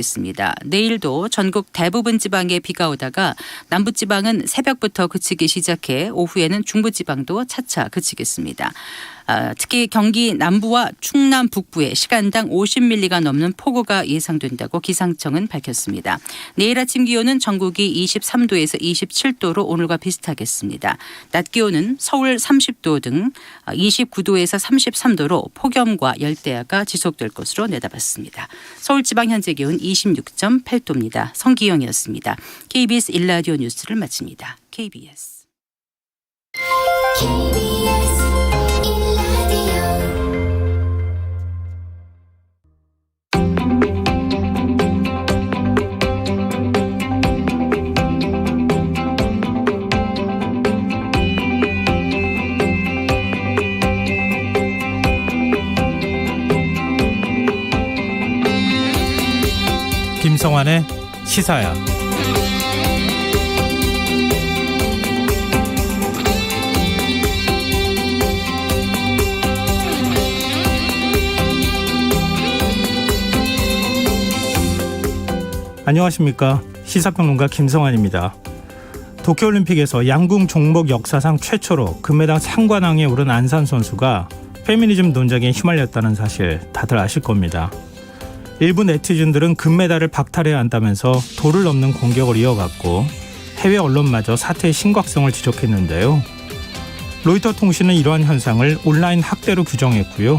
있습니다. 내일도 전국 대부분 지방에 비가 오다가 남부지방은 새벽부터 그치기 시작해 오후에는 중부지방도 차차 그치겠습니다. 특히 경기 남부와 충남 북부에 시간당 50mm가 넘는 폭우가 예상된다고 기상청은 밝혔습니다. 내일 아침 기온은 전국이 23도에서 27도로 오늘과 비슷하겠습니다. 낮 기온은 서울 30도 등 29도에서 33도로 폭염과 열대야가 지속될 것으로 내다봤습니다. 서울지방 현재 기온 26.8도입니다. 성기영이었습니다. KBS 1라디오 뉴스를 마칩니다. KBS. 김성환의 시사야. 안녕하십니까. 시사평론가 김성환입니다. 도쿄올림픽에서 양궁 종목 역사상 최초로 금메달 상관왕에 오른 안산 선수가 페미니즘 논쟁에 휘말렸다는 사실 다들 아실 겁니다. 일부 네티즌들은 금메달을 박탈해야 한다면서 도를 넘는 공격을 이어갔고 해외 언론마저 사태의 심각성을 지적했는데요. 로이터 통신은 이러한 현상을 온라인 학대로 규정했고요.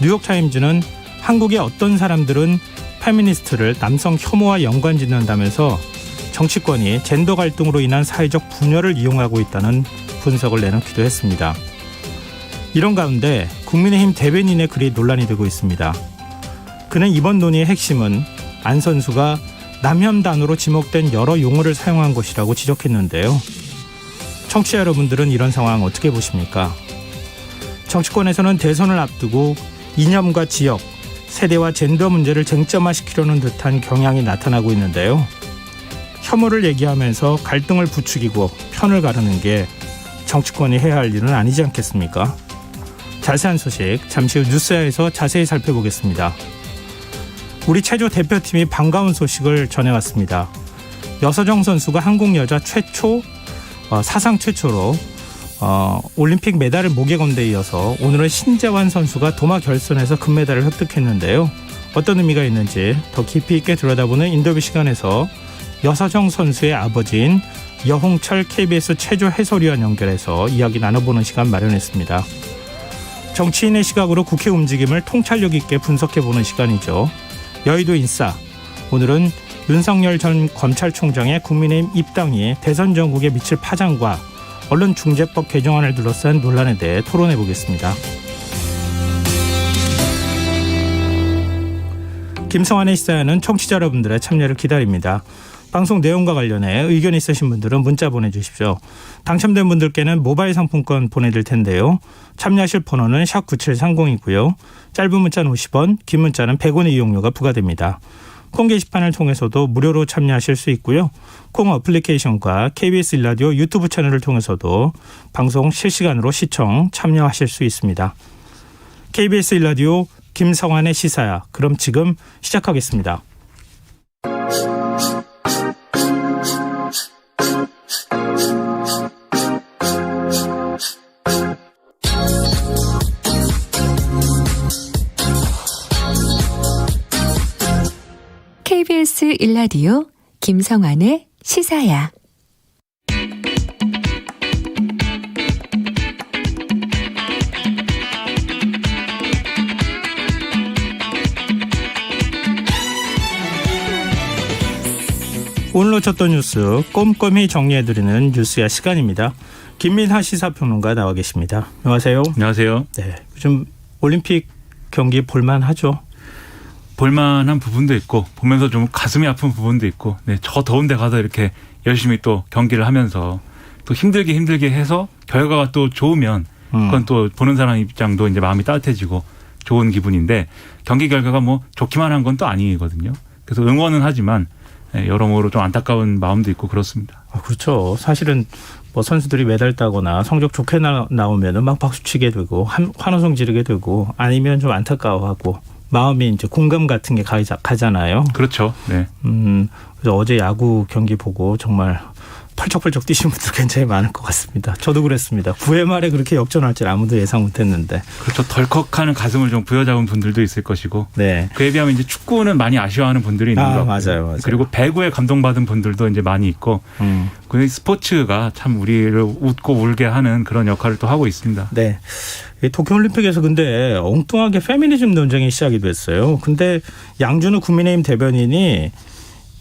뉴욕타임즈는 한국의 어떤 사람들은 페미니스트를 남성 혐오와 연관짓는다면서 정치권이 젠더 갈등으로 인한 사회적 분열을 이용하고 있다는 분석을 내놓기도 했습니다. 이런 가운데 국민의힘 대변인의 글이 논란이 되고 있습니다. 그는 이번 논의의 핵심은 안 선수가 남혐단으로 지목된 여러 용어를 사용한 것이라고 지적했는데요. 청취자 여러분들은 이런 상황 어떻게 보십니까? 정치권에서는 대선을 앞두고 이념과 지역, 세대와 젠더 문제를 쟁점화시키려는 듯한 경향이 나타나고 있는데요. 혐오를 얘기하면서 갈등을 부추기고 편을 가르는 게 정치권이 해야 할 일은 아니지 않겠습니까? 자세한 소식 잠시 후 뉴스야에서 자세히 살펴보겠습니다. 우리 체조 대표팀이 반가운 소식을 전해왔습니다. 여서정 선수가 한국 여자 사상 최초로 올림픽 메달을 목에 건 데 이어서 오늘은 신재환 선수가 도마 결선에서 금메달을 획득했는데요. 어떤 의미가 있는지 더 깊이 있게 들여다보는 인터뷰 시간에서 여서정 선수의 아버지인 여홍철 KBS 체조 해설위원 연결해서 이야기 나눠보는 시간 마련했습니다. 정치인의 시각으로 국회 움직임을 통찰력 있게 분석해보는 시간이죠. 여의도 인싸. 오늘은 윤석열 전 검찰총장의 국민의힘 입당이 대선 전국에 미칠 파장과 언론중재법 개정안을 둘러싼 논란에 대해 토론해 보겠습니다. 김성환의 시사야는 청취자 여러분들의 참여를 기다립니다. 방송 내용과 관련해 의견 있으신 분들은 문자 보내주십시오. 당첨된 분들께는 모바일 상품권 보내드릴 텐데요. 참여하실 번호는 샵9730이고요. 짧은 문자는 50원, 긴 문자는 100원의 이용료가 부과됩니다. 콩 게시판을 통해서도 무료로 참여하실 수 있고요. 콩 어플리케이션과 KBS 1라디오 유튜브 채널을 통해서도 방송 실시간으로 시청, 참여하실 수 있습니다. KBS 1라디오 김성환의 시사야. 그럼 지금 시작하겠습니다. KBS 1라디오 김성환의 시사야. 오늘 놓쳤던 뉴스 꼼꼼히 정리해드리는 뉴스야 시간입니다. 김민하 시사평론가 나와 계십니다. 안녕하세요. 안녕하세요. 네, 요즘 올림픽 경기 볼만하죠? 볼만한 부분도 있고 보면서 좀 가슴이 아픈 부분도 있고, 네, 저 더운 데 가서 이렇게 열심히 또 경기를 하면서 또 힘들게 해서 결과가 또 좋으면 그건 또 보는 사람 입장도 이제 마음이 따뜻해지고 좋은 기분인데, 경기 결과가 뭐 좋기만 한 건 또 아니거든요. 그래서 응원은 하지만 여러모로 좀 안타까운 마음도 있고 그렇습니다. 그렇죠. 사실은 뭐 선수들이 메달 따거나 성적 좋게 나오면은 막 박수치게 되고 환호성 지르게 되고, 아니면 좀 안타까워하고 마음이 이제 공감 같은 게 가잖아요. 그렇죠. 네. 그래서 어제 야구 경기 보고 정말 펄쩍펄쩍 뛰신 분들 굉장히 많을 것 같습니다. 저도 그랬습니다. 9회 말에 그렇게 역전할 줄 아무도 예상 못했는데. 그렇죠. 덜컥하는 가슴을 좀 부여잡은 분들도 있을 것이고. 네. 그에 비하면 이제 축구는 많이 아쉬워하는 분들이 있는 것 같고. 맞아요. 그리고 배구에 감동받은 분들도 이제 많이 있고. 그 스포츠가 참 우리를 웃고 울게 하는 그런 역할을 또 하고 있습니다. 네. 이 도쿄올림픽에서 근데 엉뚱하게 페미니즘 논쟁이 시작이 됐어요. 근데 양준우 국민의힘 대변인이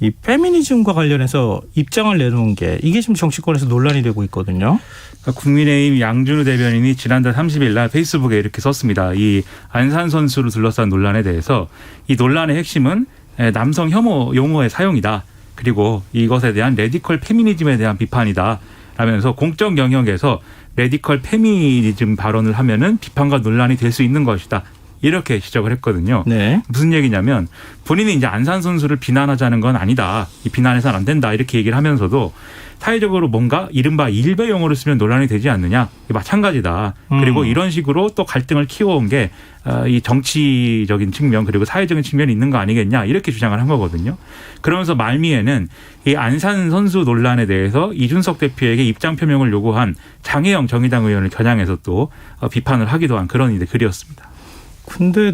이 페미니즘과 관련해서 입장을 내놓은 게 이게 지금 정치권에서 논란이 되고 있거든요. 그러니까 국민의힘 양준우 대변인이 지난달 30일 날 페이스북에 이렇게 썼습니다. 이 안산 선수를 둘러싼 논란에 대해서 이 논란의 핵심은 남성 혐오 용어의 사용이다. 그리고 이것에 대한 레디컬 페미니즘에 대한 비판이다. 라면서 공적 영역에서 레디컬 페미니즘 발언을 하면은 비판과 논란이 될 수 있는 것이다. 이렇게 지적을 했거든요. 네. 무슨 얘기냐면 본인이 이제 안산 선수를 비난하자는 건 아니다. 이 비난해서는 안 된다. 이렇게 얘기를 하면서도 사회적으로 뭔가 이른바 일베 용어를 쓰면 논란이 되지 않느냐. 마찬가지다. 그리고 이런 식으로 또 갈등을 키워온 게 이 정치적인 측면 그리고 사회적인 측면이 있는 거 아니겠냐. 이렇게 주장을 한 거거든요. 그러면서 말미에는 이 안산 선수 논란에 대해서 이준석 대표에게 입장 표명을 요구한 장혜영 정의당 의원을 겨냥해서 또 비판을 하기도 한 그런 글이었습니다. 근데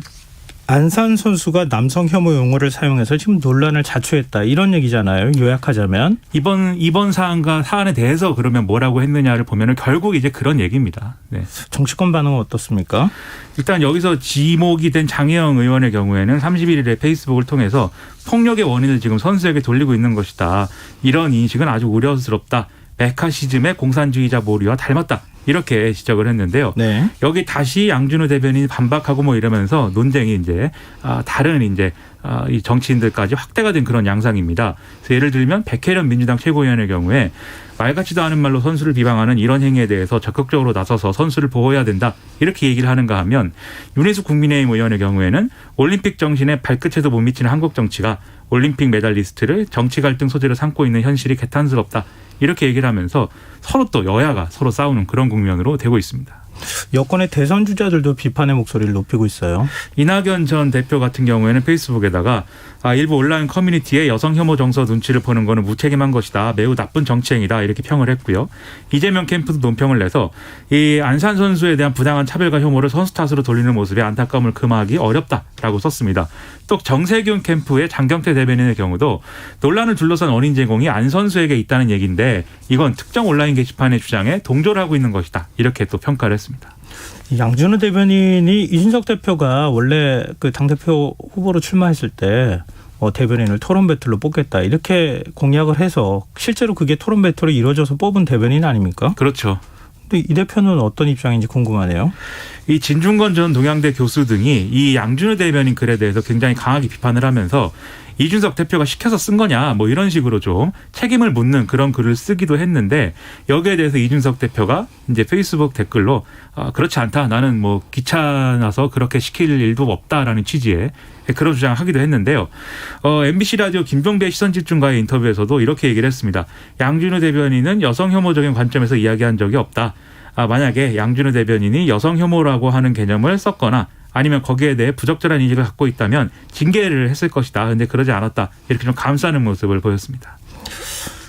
안산 선수가 남성 혐오 용어를 사용해서 지금 논란을 자초했다. 이런 얘기잖아요. 요약하자면. 이번 사안에 대해서 그러면 뭐라고 했느냐를 보면은 결국 이제 그런 얘기입니다. 네. 정치권 반응은 어떻습니까? 일단 여기서 지목이 된 장혜영 의원의 경우에는 31일에 페이스북을 통해서 폭력의 원인을 지금 선수에게 돌리고 있는 것이다. 이런 인식은 아주 우려스럽다. 메카시즘의 공산주의자 모리와 닮았다. 이렇게 지적을 했는데요. 네. 여기 다시 양준우 대변인이 반박하고 뭐 이러면서 논쟁이 이제 다른 이제 이 정치인들까지 확대가 된 그런 양상입니다. 그래서 예를 들면 백혜련 민주당 최고위원의 경우에 말 같지도 않은 말로 선수를 비방하는 이런 행위에 대해서 적극적으로 나서서 선수를 보호해야 된다. 이렇게 얘기를 하는가 하면 윤희숙 국민의힘 의원의 경우에는 올림픽 정신에 발끝에도 못 미치는 한국 정치가 올림픽 메달리스트를 정치 갈등 소재로 삼고 있는 현실이 개탄스럽다. 이렇게 얘기를 하면서 서로 또 여야가 서로 싸우는 그런 국면으로 되고 있습니다. 여권의 대선 주자들도 비판의 목소리를 높이고 있어요. 이낙연 전 대표 같은 경우에는 페이스북에다가 일부 온라인 커뮤니티에 여성 혐오 정서 눈치를 보는 것은 무책임한 것이다. 매우 나쁜 정치행위다. 이렇게 평을 했고요. 이재명 캠프도 논평을 내서 이 안산 선수에 대한 부당한 차별과 혐오를 선수 탓으로 돌리는 모습에 안타까움을 금하기 어렵다라고 썼습니다. 또 정세균 캠프의 장경태 대변인의 경우도 논란을 둘러싼 원인 제공이 안 선수에게 있다는 얘기인데 이건 특정 온라인 게시판의 주장에 동조를 하고 있는 것이다. 이렇게 또 평가를 했습니다. 양준우 대변인이 이준석 대표가 원래 그 당대표 후보로 출마했을 때 대변인을 토론 배틀로 뽑겠다 이렇게 공약을 해서 실제로 그게 토론 배틀로 이루어져서 뽑은 대변인 아닙니까? 그렇죠. 근데 이 대표는 어떤 입장인지 궁금하네요. 이 진중권 전 동양대 교수 등이 이 양준우 대변인 글에 대해서 굉장히 강하게 비판을 하면서 이준석 대표가 시켜서 쓴 거냐 뭐 이런 식으로 좀 책임을 묻는 그런 글을 쓰기도 했는데 여기에 대해서 이준석 대표가 이제 페이스북 댓글로 그렇지 않다. 나는 뭐 귀찮아서 그렇게 시킬 일도 없다라는 취지의 그런 주장을 하기도 했는데요. MBC 라디오 김종배 시선집중과의 인터뷰에서도 이렇게 얘기를 했습니다. 양준우 대변인은 여성 혐오적인 관점에서 이야기한 적이 없다. 만약에 양준우 대변인이 여성 혐오라고 하는 개념을 썼거나 아니면 거기에 대해 부적절한 인식을 갖고 있다면 징계를 했을 것이다. 그런데 그러지 않았다. 이렇게 좀 감싸는 모습을 보였습니다.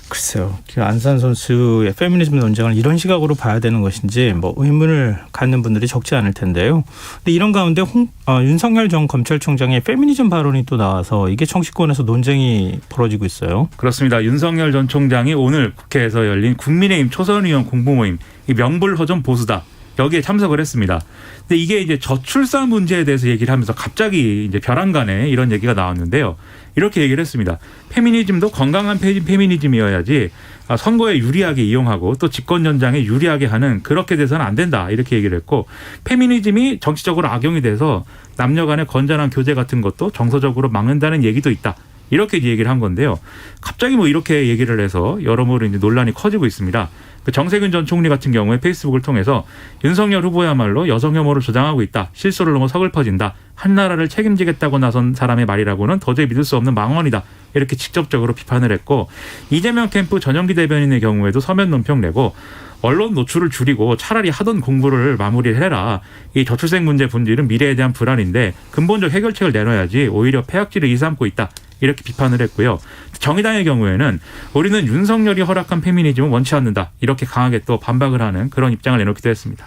글쎄요. 안산 선수의 페미니즘 논쟁을 이런 시각으로 봐야 되는 것인지 뭐 의문을 갖는 분들이 적지 않을 텐데요. 근데 이런 가운데 윤석열 전 검찰총장의 페미니즘 발언이 또 나와서 이게 정치권에서 논쟁이 벌어지고 있어요. 그렇습니다. 윤석열 전 총장이 오늘 국회에서 열린 국민의힘 초선의원 공보모임 이 명불허전 보수다. 여기에 참석을 했습니다. 근데 이게 이제 저출산 문제에 대해서 얘기를 하면서 갑자기 이제 벼랑간에 이런 얘기가 나왔는데요. 이렇게 얘기를 했습니다. 페미니즘도 건강한 페미니즘이어야지 선거에 유리하게 이용하고 또 집권 연장에 유리하게 하는 그렇게 돼서는 안 된다. 이렇게 얘기를 했고 페미니즘이 정치적으로 악용이 돼서 남녀 간의 건전한 교제 같은 것도 정서적으로 막는다는 얘기도 있다. 이렇게 얘기를 한 건데요. 갑자기 뭐 이렇게 얘기를 해서 여러모로 이제 논란이 커지고 있습니다. 정세균 전 총리 같은 경우에 페이스북을 통해서 윤석열 후보야말로 여성 혐오를 조장하고 있다. 실소를 넘어 서글퍼진다. 한나라를 책임지겠다고 나선 사람의 말이라고는 도저히 믿을 수 없는 망언이다. 이렇게 직접적으로 비판을 했고 이재명 캠프 전영기 대변인의 경우에도 서면 논평 내고 언론 노출을 줄이고 차라리 하던 공부를 마무리를 해라. 이 저출생 문제 본질은 미래에 대한 불안인데 근본적 해결책을 내놔야지 오히려 폐악질을 일삼고 있다. 이렇게 비판을 했고요. 정의당의 경우에는 우리는 윤석열이 허락한 페미니즘은 원치 않는다. 이렇게 강하게 또 반박을 하는 그런 입장을 내놓기도 했습니다.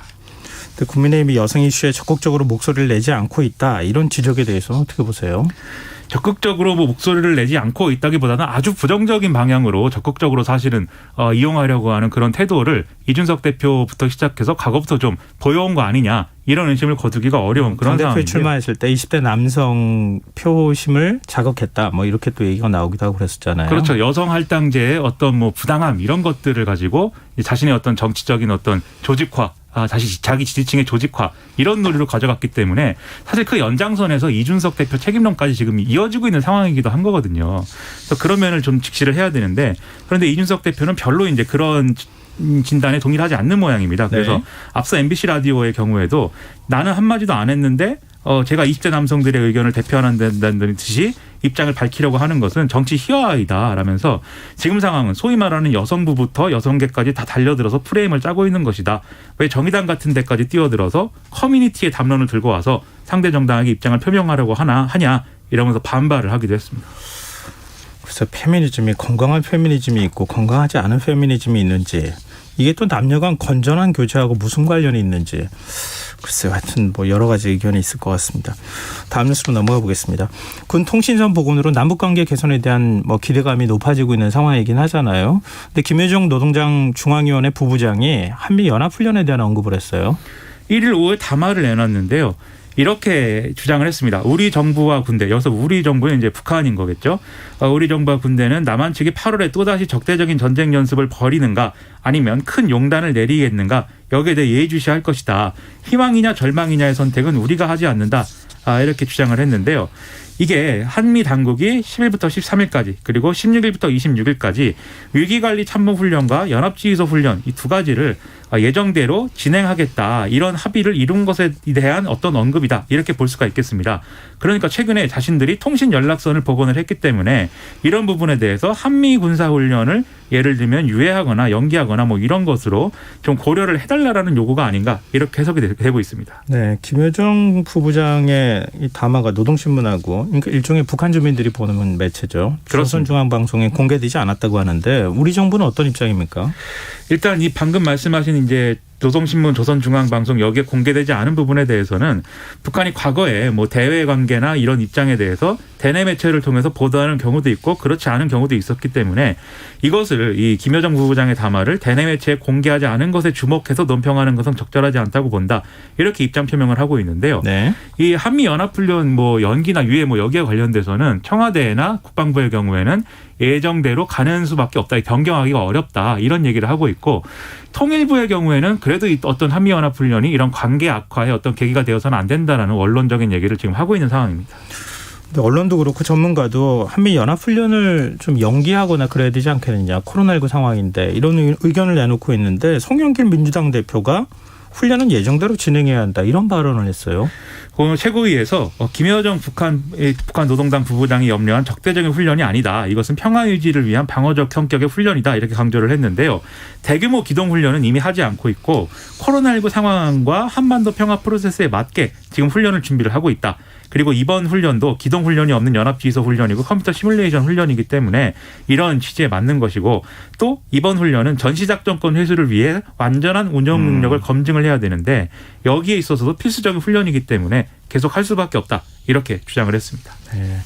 국민의힘이 여성 이슈에 적극적으로 목소리를 내지 않고 있다. 이런 지적에 대해서는 어떻게 보세요? 적극적으로 뭐 목소리를 내지 않고 있다기보다는 아주 부정적인 방향으로 적극적으로 사실은 이용하려고 하는 그런 태도를 이준석 대표부터 시작해서 과거부터 좀 보여온 거 아니냐 이런 의심을 거두기가 어려운 그런 상황인데요. 당대표에 출마했을 때 20대 남성 표심을 자극했다. 뭐 이렇게 또 얘기가 나오기도 하고 그랬었잖아요. 그렇죠. 여성 할당제의 어떤 뭐 부당함 이런 것들을 가지고 자신의 어떤 정치적인 어떤 조직화 자기 지지층의 조직화 이런 논리로 가져갔기 때문에 사실 그 연장선에서 이준석 대표 책임론까지 지금 이어지고 있는 상황이기도 한 거거든요. 그래서 그런 면을 좀 직시를 해야 되는데 그런데 이준석 대표는 별로 이제 그런 진단에 동의를 하지 않는 모양입니다. 그래서 네. 앞서 MBC 라디오의 경우에도 나는 한마디도 안 했는데 제가 20대 남성들의 의견을 대표한다는 듯이 입장을 밝히려고 하는 것은 정치 희화이다라면서 지금 상황은 소위 말하는 여성부부터 여성계까지 다 달려들어서 프레임을 짜고 있는 것이다. 왜 정의당 같은 데까지 뛰어들어서 커뮤니티의 담론을 들고 와서 상대 정당에게 입장을 표명하려고 하냐 이러면서 반발을 하기도 했습니다. 그래서 페미니즘이 건강한 페미니즘이 있고 건강하지 않은 페미니즘이 있는지 이게 또 남녀 간 건전한 교제하고 무슨 관련이 있는지 글쎄요. 하여튼 뭐 여러 가지 의견이 있을 것 같습니다. 다음 뉴스로 넘어가 보겠습니다. 군 통신선 복원으로 남북관계 개선에 대한 뭐 기대감이 높아지고 있는 상황이긴 하잖아요. 근데 김여정 노동당 중앙위원회 부부장이 한미 연합훈련에 대한 언급을 했어요. 1일 오후에 담화를 내놨는데요. 이렇게 주장을 했습니다. 우리 정부와 군대, 여기서 우리 정부는 이제 북한인 거겠죠. 우리 정부와 군대는 남한 측이 8월에 또다시 적대적인 전쟁 연습을 벌이는가 아니면 큰 용단을 내리겠는가 여기에 대해 예의주시할 것이다. 희망이냐 절망이냐의 선택은 우리가 하지 않는다. 이렇게 주장을 했는데요. 이게 한미 당국이 10일부터 13일까지 그리고 16일부터 26일까지 위기관리 참모훈련과 연합지휘소 훈련 이 두 가지를 예정대로 진행하겠다. 이런 합의를 이룬 것에 대한 어떤 언급이다. 이렇게 볼 수가 있겠습니다. 그러니까 최근에 자신들이 통신 연락선을 복원을 했기 때문에 이런 부분에 대해서 한미 군사훈련을 예를 들면 유예하거나 연기하거나 뭐 이런 것으로 좀 고려를 해달라는 요구가 아닌가 이렇게 해석이 되고 있습니다. 네, 김여정 부부장의 이 담화가 노동신문하고 그러니까 일종의 북한 주민들이 보는 매체죠. 조선중앙방송에 공개되지 않았다고 하는데 우리 정부는 어떤 입장입니까? 일단 이 방금 말씀하신 이제 노동신문, 조선중앙방송 여기에 공개되지 않은 부분에 대해서는 북한이 과거에 뭐 대외 관계나 이런 입장에 대해서 대내 매체를 통해서 보도하는 경우도 있고 그렇지 않은 경우도 있었기 때문에 이것을 이 김여정 부부장의 담화를 대내 매체에 공개하지 않은 것에 주목해서 논평하는 것은 적절하지 않다고 본다. 이렇게 입장 표명을 하고 있는데요. 네. 이 한미 연합훈련 뭐 연기나 유예 뭐 여기에 관련돼서는 청와대나 국방부의 경우에는 예정대로 가는 수밖에 없다. 변경하기가 어렵다. 이런 얘기를 하고 있고 통일부의 경우에는 그래도 어떤 한미연합훈련이 이런 관계 악화의 어떤 계기가 되어서는 안 된다라는 원론적인 얘기를 지금 하고 있는 상황입니다. 근데 언론도 그렇고 전문가도 한미연합훈련을 좀 연기하거나 그래야 되지 않겠느냐. 코로나19 상황인데 이런 의견을 내놓고 있는데 송영길 민주당 대표가 훈련은 예정대로 진행해야 한다. 이런 발언을 했어요. 오늘 최고위에서 김여정 북한 노동당 부부장이 염려한 적대적인 훈련이 아니다. 이것은 평화 유지를 위한 방어적 성격의 훈련이다. 이렇게 강조를 했는데요. 대규모 기동 훈련은 이미 하지 않고 있고 코로나19 상황과 한반도 평화 프로세스에 맞게 지금 훈련을 준비를 하고 있다. 그리고 이번 훈련도 기동 훈련이 없는 연합지휘소 훈련이고 컴퓨터 시뮬레이션 훈련이기 때문에 이런 취지에 맞는 것이고 또 이번 훈련은 전시작전권 회수를 위해 완전한 운영 능력을 검증을 해야 되는데 여기에 있어서도 필수적인 훈련이기 때문에 계속 할 수밖에 없다. 이렇게 주장을 했습니다. 네.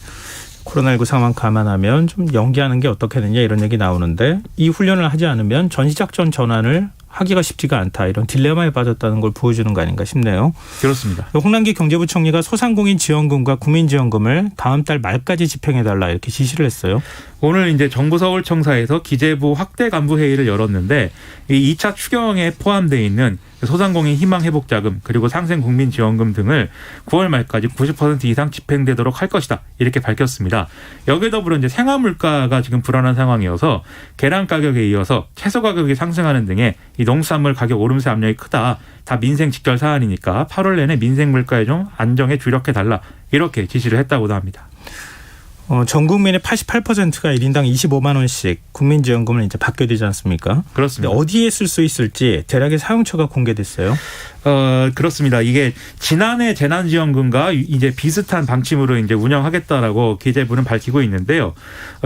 코로나19 상황 감안하면 좀 연기하는 게 어떻겠느냐 이런 얘기 나오는데 이 훈련을 하지 않으면 전시작전 전환을 하기가 쉽지가 않다. 이런 딜레마에 빠졌다는 걸 보여주는 거 아닌가 싶네요. 그렇습니다. 홍남기 경제부총리가 소상공인 지원금과 국민지원금을 다음 달 말까지 집행해달라 이렇게 지시를 했어요. 오늘 이제 정부 서울청사에서 기재부 확대 간부 회의를 열었는데 이 2차 추경에 포함되어 있는 소상공인 희망회복자금 그리고 상생국민지원금 등을 9월 말까지 90% 이상 집행되도록 할 것이다. 이렇게 밝혔습니다. 여기에 더불어 이제 생활물가가 지금 불안한 상황이어서 계란 가격에 이어서 채소 가격이 상승하는 등의 이 농수산물 가격 오름세 압력이 크다. 다 민생 직결 사안이니까 8월 내내 민생 물가에 좀 안정에 주력해달라. 이렇게 지시를 했다고도 합니다. 전 국민의 88%가 1인당 25만 원씩 국민지원금을 이제 받게 되지 않습니까? 그렇습니다. 어디에 쓸 수 있을지 대략의 사용처가 공개됐어요. 그렇습니다. 이게 지난해 재난지원금과 이제 비슷한 방침으로 이제 운영하겠다라고 기재부는 밝히고 있는데요.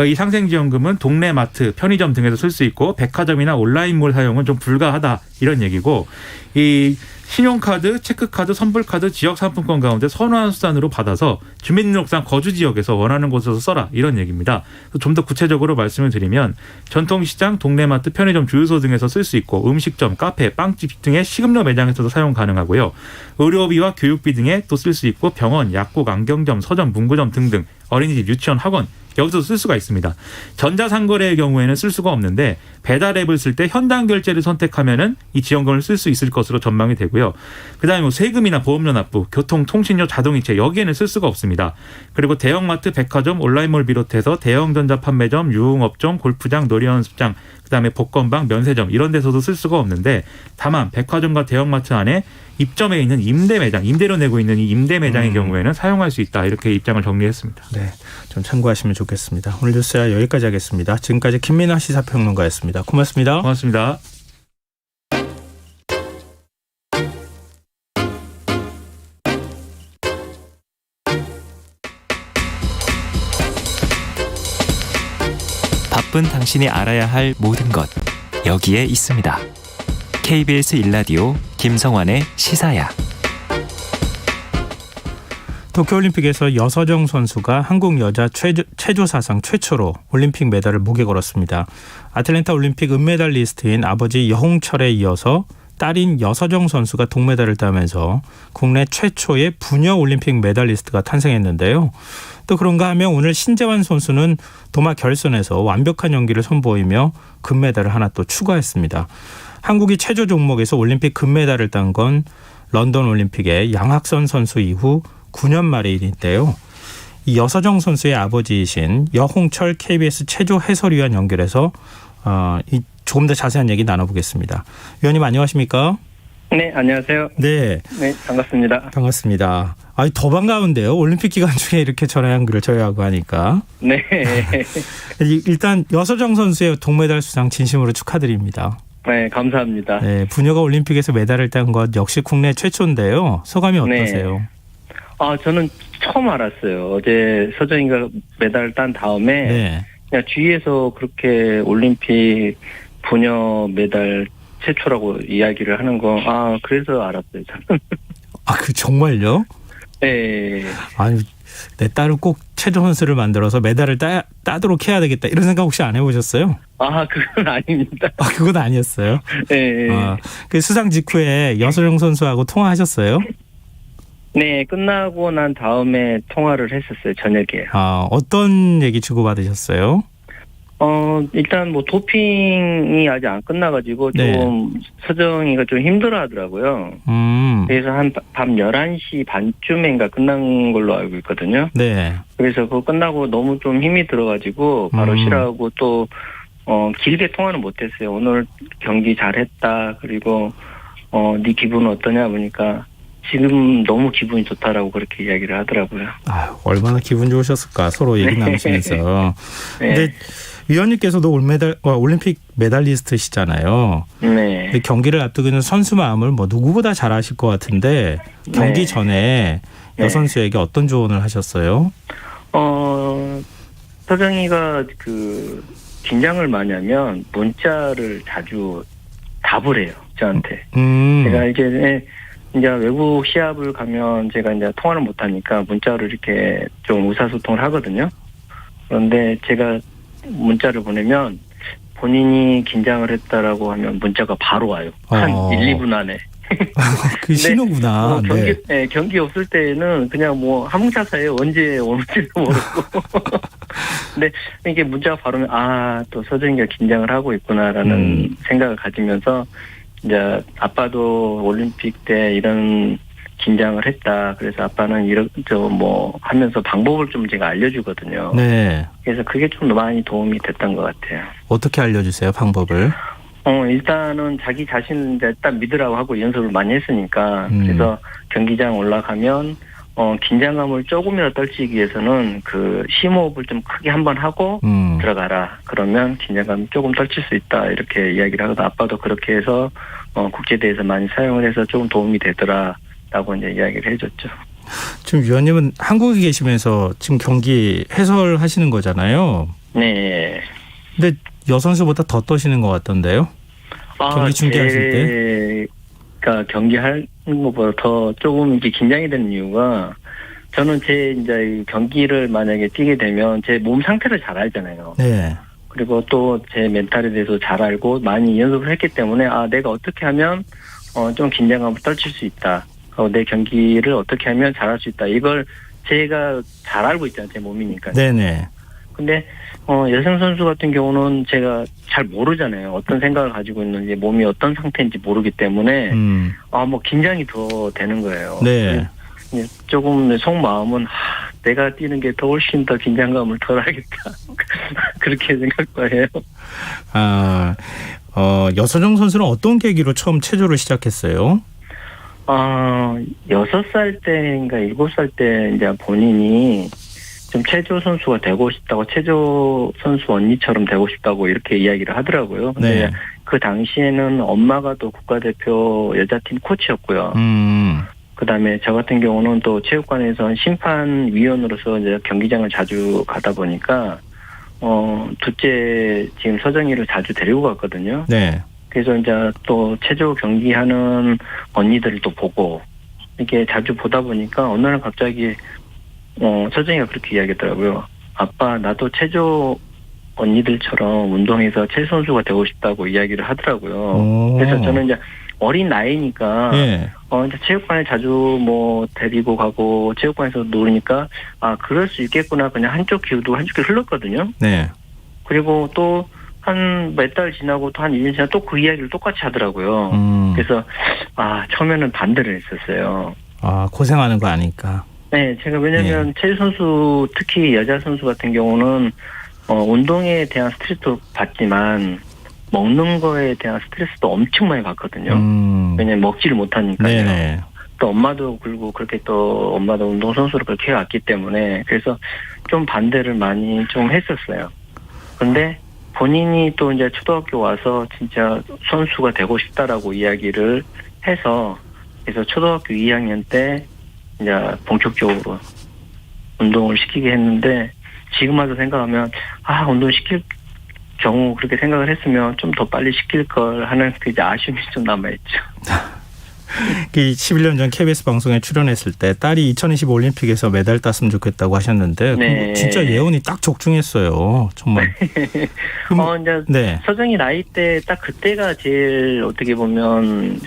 이 상생지원금은 동네 마트, 편의점 등에서 쓸 수 있고 백화점이나 온라인몰 사용은 좀 불가하다 이런 얘기고 이 신용카드, 체크카드, 선불카드, 지역상품권 가운데 선호한 수단으로 받아서 주민등록상 거주 지역에서 원하는 곳에서 써라 이런 얘기입니다. 좀 더 구체적으로 말씀을 드리면 전통시장, 동네마트, 편의점, 주유소 등에서 쓸 수 있고 음식점, 카페, 빵집 등의 식음료 매장에서도 사용 가능하고요. 의료비와 교육비 등에 또 쓸 수 있고 병원, 약국, 안경점, 서점, 문구점 등등 어린이집, 유치원, 학원 여기서 쓸 수가 있습니다. 전자상거래의 경우에는 쓸 수가 없는데 배달 앱을 쓸 때 현장 결제를 선택하면은 이 지원금을 쓸 수 있을 것으로 전망이 되고요. 그다음에 뭐 세금이나 보험료 납부, 교통, 통신료, 자동이체 여기에는 쓸 수가 없습니다. 그리고 대형마트, 백화점, 온라인몰 비롯해서 대형 전자 판매점, 유흥업종, 골프장, 놀이연습장, 그다음에 복권방, 면세점 이런 데서도 쓸 수가 없는데 다만 백화점과 대형마트 안에 입점해 있는 임대 매장, 임대료 내고 있는 이 임대 매장의 경우에는 사용할 수 있다 이렇게 입장을 정리했습니다. 네, 좀 참고하시면 좋겠습니다. 오늘 뉴스야 여기까지 하겠습니다. 지금까지 김민아 시사평론가였습니다. 고맙습니다. 고맙습니다. 바쁜 당신이 알아야 할 모든 것 여기에 있습니다. KBS 1라디오 김성환의 시사야. 도쿄올림픽에서 여서정 선수가 한국 여자 체조 사상 최초로 올림픽 메달을 목에 걸었습니다. 아틀랜타 올림픽 은메달리스트인 아버지 여홍철에 이어서 딸인 여서정 선수가 동메달을 따면서 국내 최초의 부녀 올림픽 메달리스트가 탄생했는데요. 또 그런가 하면 오늘 신재환 선수는 도마 결선에서 완벽한 연기를 선보이며 금메달을 하나 또 추가했습니다. 한국이 체조 종목에서 올림픽 금메달을 딴 건 런던 올림픽의 양학선 선수 이후 9년 만의 일인데요. 이 여서정 선수의 아버지이신 여홍철 KBS 체조 해설위원 연결해서 조금 더 자세한 얘기 나눠보겠습니다. 위원님 안녕하십니까? 네, 안녕하세요. 네. 네, 반갑습니다. 반갑습니다. 더 반가운데요. 올림픽 기간 중에 이렇게 전화 연결을 저희하고 하니까. 네. 일단 여서정 선수의 동메달 수상 진심으로 축하드립니다. 네, 감사합니다. 네, 부녀가 올림픽에서 메달을 딴 것 역시 국내 최초인데요. 소감이 어떠세요? 네. 저는 처음 알았어요. 어제 서정이가 메달을 딴 다음에 네. 그냥 주위에서 그렇게 올림픽 부녀 메달 최초라고 이야기를 하는 거, 그래서 알았어요, 저는. 정말요? 네. 아니, 내 딸을 꼭 체조 선수를 만들어서 메달을 따도록 해야 되겠다. 이런 생각 혹시 안 해보셨어요? 그건 아닙니다. 그건 아니었어요? 네. 그 수상 직후에 여서정 선수하고 통화하셨어요? 네, 끝나고 난 다음에 통화를 했었어요, 저녁에. 어떤 얘기 주고받으셨어요? 일단 뭐 도핑이 아직 안 끝나가지고 네. 좀 서정이가 좀 힘들어 하더라고요. 그래서 한 밤 11시 반쯤인가 끝난 걸로 알고 있거든요. 네. 그래서 그거 끝나고 너무 좀 힘이 들어가지고 바로 쉬라고 또 길게 통화는 못했어요. 오늘 경기 잘했다. 그리고 네 기분은 어떠냐 보니까 지금 너무 기분이 좋다라고 그렇게 이야기를 하더라고요. 얼마나 기분 좋으셨을까 서로 얘기 나누시면서. 네. 근데 위원님께서도 올림픽 메달리스트시잖아요. 네. 근데 경기를 앞두고 있는 선수 마음을 누구보다 잘 아실 것 같은데 경기 네. 전에 네. 여선수에게 어떤 조언을 하셨어요? 서정이가 긴장을 많이 하면 문자를 자주 답을 해요, 저한테. 제가 이제 외국 시합을 가면 제가 이제 통화를 못 하니까 문자로 이렇게 좀 의사소통을 하거든요. 그런데 제가 문자를 보내면 본인이 긴장을 했다라고 하면 문자가 바로 와요. 한 1, 2분 안에. 그 신호구나. 경기 없을 때는 그냥 함흥차사예요. 언제 오는지도 모르고. 근데 이게 문자가 바로 오면 또 서정이가 긴장을 하고 있구나라는 생각을 가지면서 이제 아빠도 올림픽 때 이런 긴장을 했다. 그래서 아빠는 하면서 방법을 좀 제가 알려주거든요. 네. 그래서 그게 좀 많이 도움이 됐던 것 같아요. 어떻게 알려주세요, 방법을? 일단은 자기 자신을 일단 믿으라고 하고 연습을 많이 했으니까. 그래서 경기장 올라가면 긴장감을 조금이라도 떨치기 위해서는 그 심호흡을 좀 크게 한번 하고 들어가라. 그러면 긴장감이 조금 떨칠 수 있다. 이렇게 이야기를 하거든. 아빠도 그렇게 해서 국제대회에서 많이 사용을 해서 조금 도움이 되더라라고 이제 이야기를 해줬죠. 지금 위원님은 한국에 계시면서 지금 경기 해설하시는 거잖아요. 네. 근데 여선수보다 더 떠시는 것 같던데요? 경기 중계하실 때? 그러니까 경기하는 것보다 더 조금 이렇게 긴장이 되는 이유가 저는 제 이제 경기를 만약에 뛰게 되면 제 몸 상태를 잘 알잖아요. 네. 그리고 또 제 멘탈에 대해서 잘 알고 많이 연습을 했기 때문에 내가 어떻게 하면 좀 긴장감을 떨칠 수 있다. 내 경기를 어떻게 하면 잘할 수 있다. 이걸 제가 잘 알고 있잖아요. 제 몸이니까. 네네. 근데 여성 선수 같은 경우는 제가 잘 모르잖아요. 어떤 생각을 가지고 있는지 몸이 어떤 상태인지 모르기 때문에 뭐 긴장이 더 되는 거예요. 네. 조금 속마음은 내가 뛰는 게 더 훨씬 더 긴장감을 덜하겠다. 그렇게 생각해요. 여서정 선수는 어떤 계기로 처음 체조를 시작했어요? 6살 때인가 7살 때 이제 본인이 좀 체조 선수가 되고 싶다고, 체조 선수 언니처럼 되고 싶다고 이렇게 이야기를 하더라고요. 근데 네. 그 당시에는 엄마가 또 국가대표 여자팀 코치였고요. 그다음에 저 같은 경우는 또 체육관에서 심판위원으로서 이제 경기장을 자주 가다 보니까 둘째 지금 서정이를 자주 데리고 갔거든요. 네. 그래서 이제 또 체조 경기하는 언니들을 또 보고 이렇게 자주 보다 보니까 어느 날 갑자기 서정이가 그렇게 이야기하더라고요. 아빠, 나도 체조 언니들처럼 운동해서 체조 선수가 되고 싶다고 이야기를 하더라고요. 그래서 저는 이제 어린 나이니까 네. 이제 체육관에 자주 뭐 데리고 가고 체육관에서 놀으니까 그럴 수 있겠구나. 그냥 한쪽 귀도 한쪽 귀 흘렀거든요. 네. 그리고 또 한 몇 달 지나고 또 한 1년 지나 또 그 이야기를 똑같이 하더라고요. 그래서 처음에는 반대를 했었어요. 고생하는 거 아니까. 네, 제가 왜냐면 체조 선수, 특히 여자 선수 같은 경우는 운동에 대한 스트레스도 받지만 먹는 거에 대한 스트레스도 엄청 많이 받거든요. 왜냐면 먹지를 못하니까요. 네네. 또 엄마도 그리고 그렇게 또 엄마도 운동선수로 그렇게 해왔기 때문에 그래서 좀 반대를 많이 좀 했었어요. 근데 본인이 또 이제 초등학교 와서 진짜 선수가 되고 싶다라고 이야기를 해서 그래서 초등학교 2학년 때 이제 본격적으로 운동을 시키게 했는데 지금 와서 생각하면 운동 시킬 경우 그렇게 생각을 했으면 좀 더 빨리 시킬 걸 하는 그 이제 아쉬움이 좀 남아있죠. 11년 전 KBS 방송에 출연했을 때 딸이 2025 올림픽에서 메달 땄으면 좋겠다고 하셨는데 네. 진짜 예언이 딱 적중했어요. 정말. 이제 네. 서정이 나이 때 딱 그때가 제일 어떻게 보면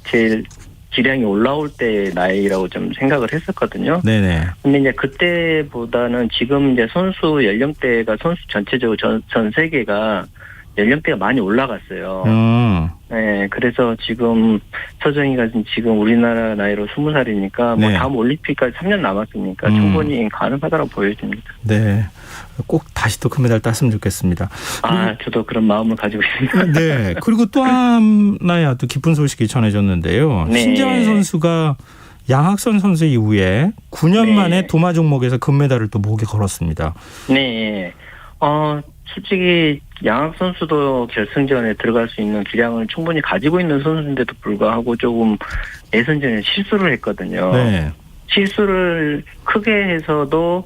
제일 기량이 올라올 때 나이라고 좀 생각을 했었거든요. 네네. 근데 이제 그때보다는 지금 이제 선수 연령대가 선수 전체적으로 전 세계가 연령대가 많이 올라갔어요. 네, 그래서 지금 서정이가 지금 우리나라 나이로 20살이니까 뭐 네. 다음 올림픽까지 3년 남았으니까 충분히 가능하다고 보여집니다. 네, 꼭 다시 또 금메달 땄으면 좋겠습니다. 저도 그런 마음을 가지고 있습니다. 네, 그리고 또 하나의 또 기쁜 소식이 전해졌는데요. 네. 신재환 선수가 양학선 선수 이후에 9년 네. 만에 도마 종목에서 금메달을 또 목에 걸었습니다. 네. 솔직히 양학 선수도 결승전에 들어갈 수 있는 기량을 충분히 가지고 있는 선수인데도 불구하고 조금 예선전에 실수를 했거든요. 네. 실수를 크게 해서도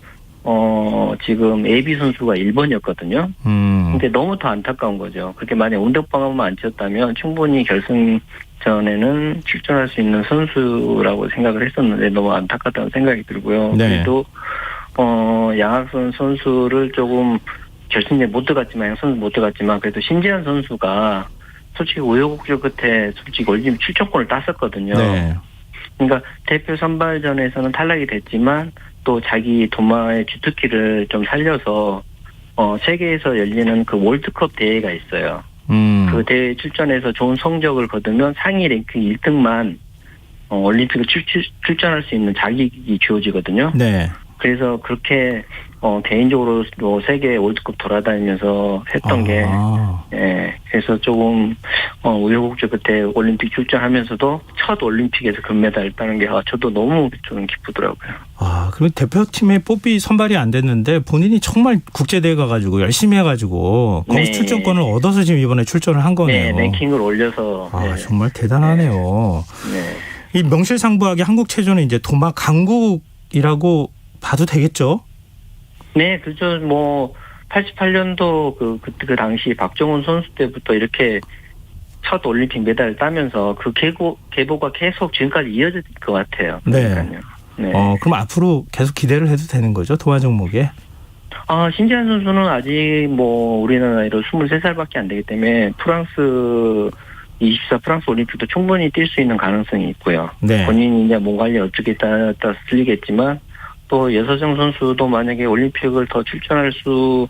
지금 AB 선수가 1번이었거든요. 근데 너무 더 안타까운 거죠. 그렇게 만약 운동방어만 안 쳤다면 충분히 결승전에는 출전할 수 있는 선수라고 생각을 했었는데 너무 안타깝다는 생각이 들고요. 네. 그래도 양학선 선수를 조금 결승전에 못 들어갔지만 그래도 신재환 선수가 솔직히 우여곡절 끝에 솔직히 올림픽 출전권을 땄었거든요. 네. 그러니까 대표 선발전에서는 탈락이 됐지만 또 자기 도마의 주특기를 좀 살려서 세계에서 열리는 그 월드컵 대회가 있어요. 그 대회 출전해서 좋은 성적을 거두면 상위 랭킹 1등만 올림픽에 출전할 수 있는 자격이 주어지거든요. 네. 그래서 그렇게 개인적으로 세계 월드컵 돌아다니면서 했던 게, 예, 그래서 조금, 우여곡절 끝에 올림픽 출전하면서도 첫 올림픽에서 금메달 따는 게, 저도 너무 좀 기쁘더라고요. 그럼 대표팀에 뽑기 선발이 안 됐는데 본인이 정말 국제대회 가가지고 열심히 해가지고 거기서 출전권을 얻어서 지금 이번에 출전을 한 거네요. 네, 랭킹을 올려서. 네. 정말 대단하네요. 네. 이 명실상부하게 한국 체조는 이제 도마 강국이라고 봐도 되겠죠? 네, 그죠. 88년도 그 당시 박정훈 선수 때부터 이렇게 첫 올림픽 메달을 따면서 그 계보가 계속 지금까지 이어질 것 같아요. 그러니까요. 네. 그럼 앞으로 계속 기대를 해도 되는 거죠? 도마 종목에? 신지한 선수는 아직 우리나라 나이로 23살밖에 안 되기 때문에 프랑스 24 프랑스 올림픽도 충분히 뛸 수 있는 가능성이 있고요. 네. 본인이 이제 몸 관리 어떻게 따라 틀리겠지만 또 여서정 선수도 만약에 올림픽을 더 출전할 수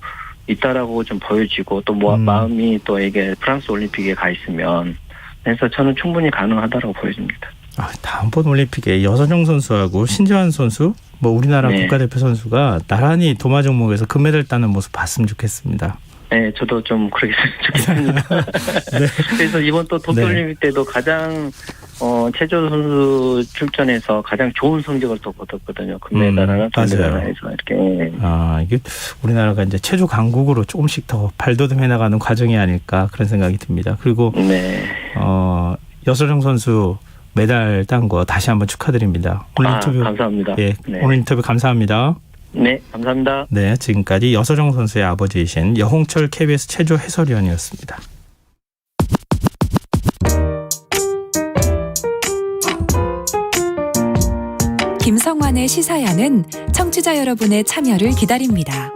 있다라고 좀 보여지고 또 마음이 또 이게 프랑스 올림픽에 가 있으면 그래서 저는 충분히 가능하다라고 보여집니다. 다음번 올림픽에 여서정 선수하고 신지환 선수 우리나라 국가대표 선수가 나란히 도마 종목에서 금메달 따는 모습 봤으면 좋겠습니다. 네, 저도 좀 그렇게 좋겠습니다. 네. 그래서 이번 또 도쿄올림픽 때도 가장 체조 선수 출전해서 가장 좋은 성적을 또 거뒀거든요. 금메달 하나, 동메달 하나 해서 이렇게. 이게 우리나라가 이제 체조 강국으로 조금씩 더 발돋움해 나가는 과정이 아닐까 그런 생각이 듭니다. 그리고 여서정 선수 메달 딴 거 다시 한번 축하드립니다. 오늘 인터뷰 감사합니다. 네. 오늘 인터뷰 감사합니다. 네, 감사합니다. 네, 지금까지 여서정 선수의 아버지이신 여홍철 KBS 체조 해설위원이었습니다. 김성환의 시사야는 청취자 여러분의 참여를 기다립니다.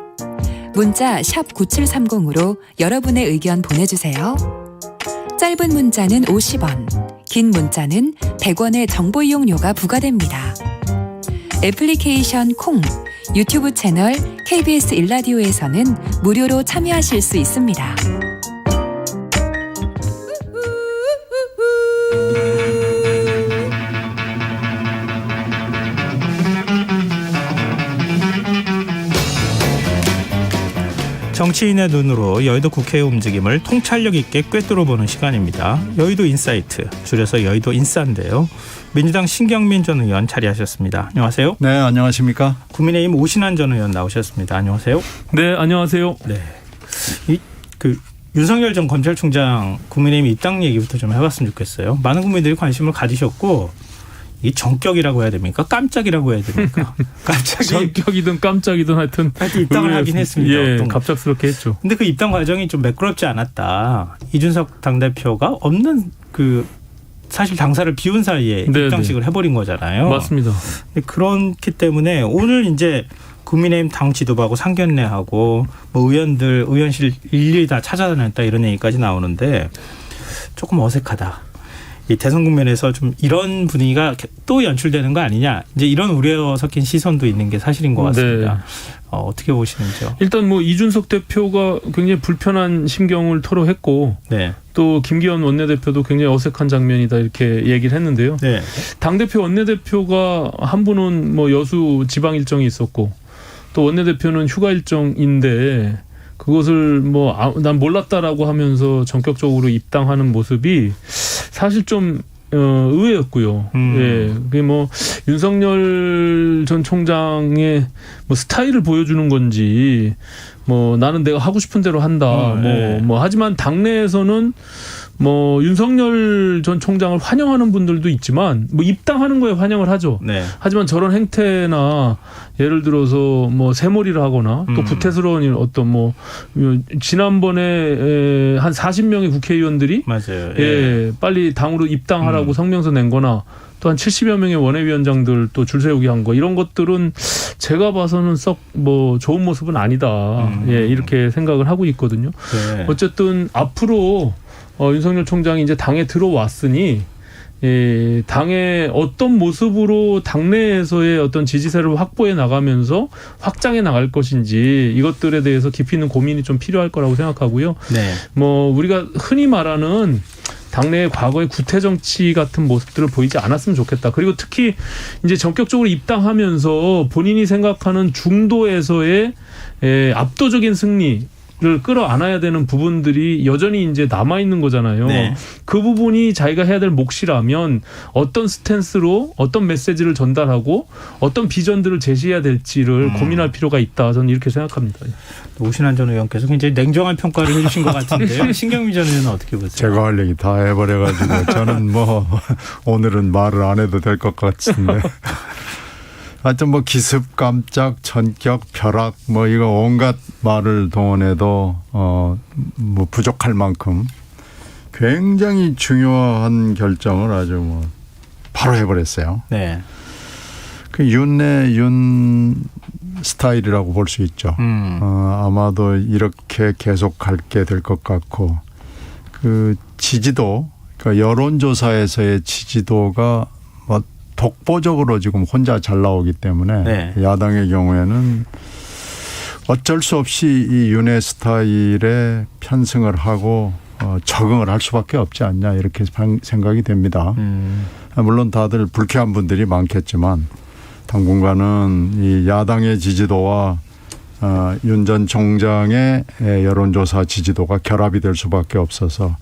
문자 샵 9730으로 여러분의 의견 보내주세요. 짧은 문자는 50원, 긴 문자는 100원의 정보 이용료가 부과됩니다. 애플리케이션 콩, 유튜브 채널 KBS 일라디오에서는 무료로 참여하실 수 있습니다. 정치인의 눈으로 여의도 국회의 움직임을 통찰력 있게 꿰뚫어보는 시간입니다. 여의도 인사이트, 줄여서 여의도 인싸인데요. 민주당 신경민 전 의원 자리하셨습니다. 안녕하세요. 네, 안녕하십니까. 국민의힘 오신환 전 의원 나오셨습니다. 안녕하세요. 네, 안녕하세요. 네, 윤석열 전 검찰총장 국민의힘 입당 얘기부터 좀 해봤으면 좋겠어요. 많은 국민들이 관심을 가지셨고 이 정격이라고 해야 됩니까? 깜짝이라고 해야 됩니까? 갑자기 정격이든 깜짝이든 하여튼 입당을 하긴 했습니다. 예, 갑작스럽게 했죠. 근데 그 입당 과정이 좀 매끄럽지 않았다. 이준석 당대표가 없는 사실 당사를 비운 사이에 입당식을 해버린 거잖아요. 맞습니다. 그렇기 때문에 오늘 이제 국민의힘 당 지도부하고 상견례하고 의원들 의원실 일일이 다 찾아다녔다 이런 얘기까지 나오는데 조금 어색하다. 이 대선 국면에서 좀 이런 분위기가 또 연출되는 거 아니냐. 이제 이런 우려 섞인 시선도 있는 게 사실인 것 같습니다. 네. 어떻게 보시는지요? 일단 이준석 대표가 굉장히 불편한 심경을 토로했고 또 김기현 원내대표도 굉장히 어색한 장면이다 이렇게 얘기를 했는데요. 당대표 원내대표가 한 분은 여수 지방 일정이 있었고 또 원내대표는 휴가 일정인데 그것을 난 몰랐다라고 하면서 전격적으로 입당하는 모습이 사실 좀 의외였고요. 예, 그게 윤석열 전 총장의 스타일을 보여주는 건지 나는 내가 하고 싶은 대로 한다. 하지만 당내에서는 윤석열 전 총장을 환영하는 분들도 있지만 입당하는 거에 환영을 하죠. 하지만 저런 행태나 예를 들어서 새몰이를 하거나 또 구태스러운 어떤 지난번에 한 40명의 국회의원들이 맞아요. 예, 빨리 당으로 입당하라고 성명서 낸거나 또 한 70여 명의 원외위원장들 또 줄 세우기 한 거 이런 것들은 제가 봐서는 썩 좋은 모습은 아니다. 예, 이렇게 생각을 하고 있거든요. 어쨌든 앞으로 윤석열 총장이 이제 당에 들어왔으니 당의 어떤 모습으로 당내에서의 어떤 지지세를 확보해 나가면서 확장해 나갈 것인지 이것들에 대해서 깊이 있는 고민이 좀 필요할 거라고 생각하고요. 우리가 흔히 말하는 당내의 과거의 구태 정치 같은 모습들을 보이지 않았으면 좋겠다. 그리고 특히 이제 전격적으로 입당하면서 본인이 생각하는 중도에서의 압도적인 승리 를 끌어안아야 되는 부분들이 여전히 이제 남아 있는 거잖아요. 네. 그 부분이 자기가 해야 될 몫이라면 어떤 스탠스로 어떤 메시지를 전달하고 어떤 비전들을 제시해야 될지를 고민할 필요가 있다. 저는 이렇게 생각합니다. 오신환 전 의원께서 굉장히 냉정한 평가를 해주신 것 같은데요. 신경미 전 의원은 어떻게 보세요? 제가 할 얘기 다 해버려가지고 저는 뭐 오늘은 말을 안 해도 될 것 같은데. 하여튼 뭐 기습, 깜짝, 전격, 벼락 뭐 이거 온갖 말을 동원해도 뭐 부족할 만큼 굉장히 중요한 결정을 아주 뭐 바로 해버렸어요. 네. 그 윤 스타일이라고 볼 수 있죠. 아마도 이렇게 계속 갈게 될 것 같고 그 지지도 그러니까 여론조사에서의 지지도가 뭐 독보적으로 지금 혼자 잘 나오기 때문에 네. 야당의 야당의 경우에는 어쩔 수 없이 이 윤의 스타일에 편승을 하고 적응을 할 수밖에 없지 않냐 이렇게 생각이 됩니다. 물론 다들 불쾌한 분들이 많겠지만 당분간은 이 야당의 지지도와 윤 전 총장의 여론조사 지지도가 결합이 될 수밖에 없어서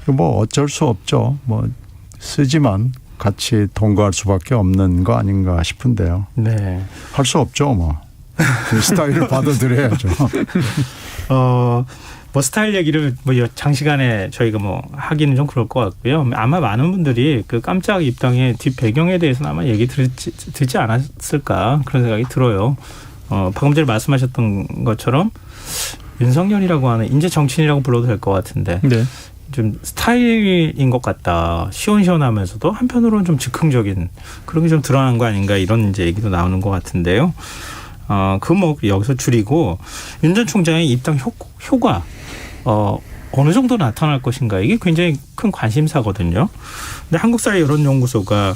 뭐 어쩔 수 없죠. 뭐 쓰지만 같이 동거할 수밖에 없는 거 아닌가 싶은데요. 네. 할 수 없죠, 뭐. 스타일을 받아들여야죠. 뭐 스타일 얘기를 뭐 장시간에 저희가 뭐 하기는 좀 그럴 것 같고요. 아마 많은 분들이 그 깜짝 입당의 뒷 배경에 대해서는 아마 얘기 듣지 않았을까 그런 생각이 들어요. 방금 전에 말씀하셨던 것처럼 윤석열이라고 하는 인재 정치인이라고 불러도 될 것 같은데. 네. 좀 스타일인 것 같다. 시원시원하면서도 한편으로는 좀 즉흥적인 그런 게 좀 드러난 거 아닌가 이런 이제 얘기도 나오는 것 같은데요. 그 뭐 여기서 줄이고 윤 전 총장의 입당 효과 어느 정도 나타날 것인가 이게 굉장히 큰 관심사거든요. 근데 한국사회 여론연구소가